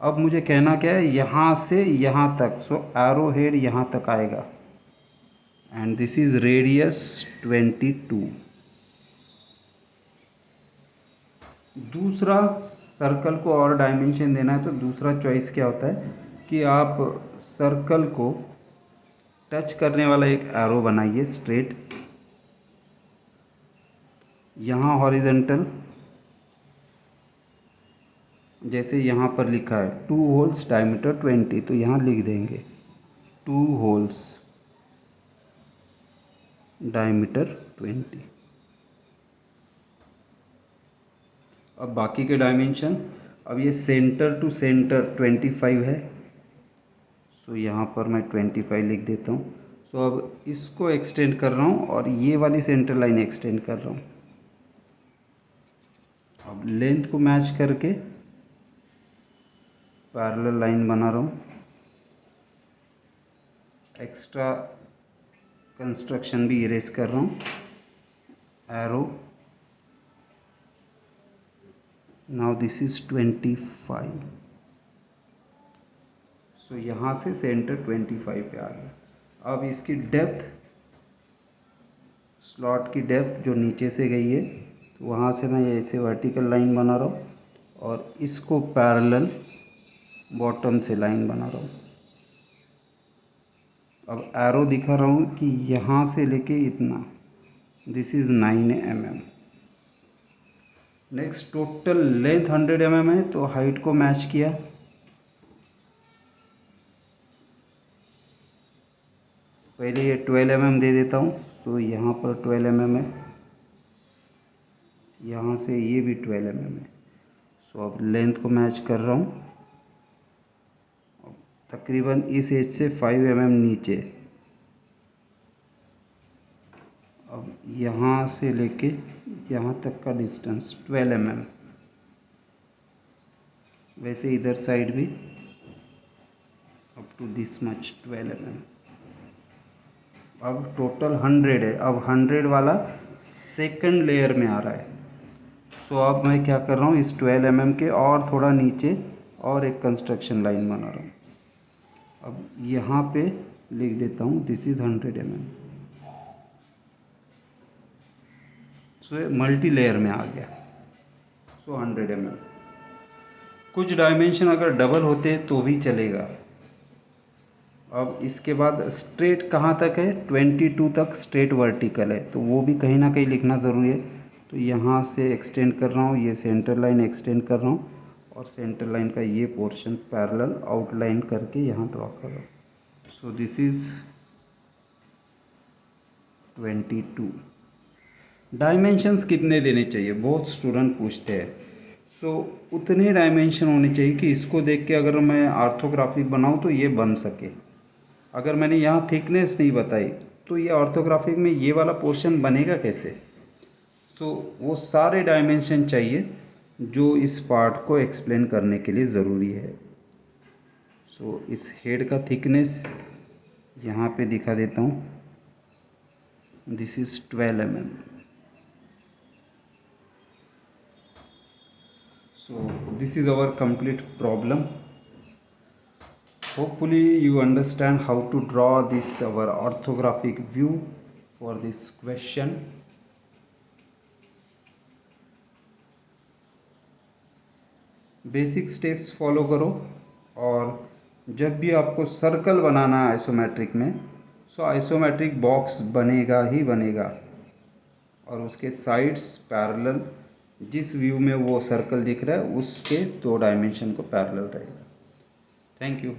Speaker 1: अब मुझे कहना क्या है, यहाँ से यहाँ तक। सो एरो हेड यहाँ तक आएगा एंड दिस इज़ रेडियस 22। दूसरा, सर्कल को और डायमेंशन देना है तो दूसरा चॉइस क्या होता है कि आप सर्कल को टच करने वाला एक एरो बनाइए स्ट्रेट, यहाँ हॉरिजॉन्टल, जैसे यहाँ पर लिखा है 2 होल्स डायमीटर 20, तो यहाँ लिख देंगे 2 होल्स डायमीटर 20। अब बाकी के डायमेंशन, अब ये सेंटर टू सेंटर 25 है, सो यहाँ पर मैं 25 लिख देता हूँ। सो अब इसको एक्सटेंड कर रहा हूँ और ये वाली सेंटर लाइन एक्सटेंड कर रहा हूँ। अब लेंथ को मैच करके पैरेलल लाइन बना रहा हूँ, एक्स्ट्रा कंस्ट्रक्शन भी इरेज कर रहा हूँ, एरो। नाउ दिस इज 25, सो यहाँ से सेंटर 25 पे आ गया। अब इसकी डेप्थ, स्लॉट की डेप्थ जो नीचे से गई है, तो वहाँ से मैं ऐसे वर्टिकल लाइन बना रहा हूँ और इसको पैरेलल बॉटम से लाइन बना रहा हूँ। अब एरो दिखा रहा हूँ कि यहाँ से लेके इतना, this is 9 mm। Next total length 100 mm है, तो हाइट को मैच किया। पहले ये 12 mm दे देता हूँ, तो यहाँ पर 12 mm है, यहाँ से ये भी 12 mm है। सो अब लेंथ को मैच कर रहा हूँ, तकरीबन इस एज से 5 mm नीचे। अब यहाँ से लेके यहाँ तक का डिस्टेंस 12 mm। वैसे इधर साइड भी up to this much 12 mm। अब टोटल 100 है। अब 100 वाला सेकंड लेयर में आ रहा है। सो अब मैं क्या कर रहा हूँ, इस 12 mm के और थोड़ा नीचे और एक कंस्ट्रक्शन लाइन बना रहा हूँ। अब यहाँ पे लिख देता हूँ दिस इज़ 100 mm। सो ये मल्टी लेयर में आ गया। सो 100 mm। कुछ डायमेंशन अगर डबल होते तो भी चलेगा। अब इसके बाद स्ट्रेट कहाँ तक है, 22 तक स्ट्रेट वर्टिकल है, तो वो भी कहीं ना कहीं लिखना ज़रूरी है। तो यहाँ से एक्सटेंड कर रहा हूँ, ये सेंटर लाइन एक्सटेंड कर रहा हूँ और सेंटर लाइन का ये पोर्शन पैरेलल आउटलाइन करके यहाँ ड्रॉ कर रहा हूँ। सो दिस इज़ 22। डायमेंशंस कितने देने चाहिए, बहुत स्टूडेंट पूछते हैं। सो उतने डायमेंशन होने चाहिए कि इसको देख के अगर मैं ऑर्थोग्राफिक बनाऊँ तो ये बन सके। अगर मैंने यहाँ थिकनेस नहीं बताई तो ये ऑर्थोग्राफिक में ये वाला पोर्शन बनेगा कैसे। सो वो सारे डायमेंशन चाहिए जो इस पार्ट को एक्सप्लेन करने के लिए ज़रूरी है। सो इस हेड का थिकनेस यहाँ पे दिखा देता हूँ, this is 12 mm। So this is our complete problem. Hopefully you understand how to draw this our orthographic view for this question. Basic steps follow करो और जब भी आपको सर्कल बनाना है आइसोमेट्रिक में, सो आइसोमेट्रिक बॉक्स बनेगा ही बनेगा और उसके साइड्स पैरेलल, जिस व्यू में वो सर्कल दिख रहा है उसके 2 डायमेंशन को पैरेलल रहेगा। Thank you.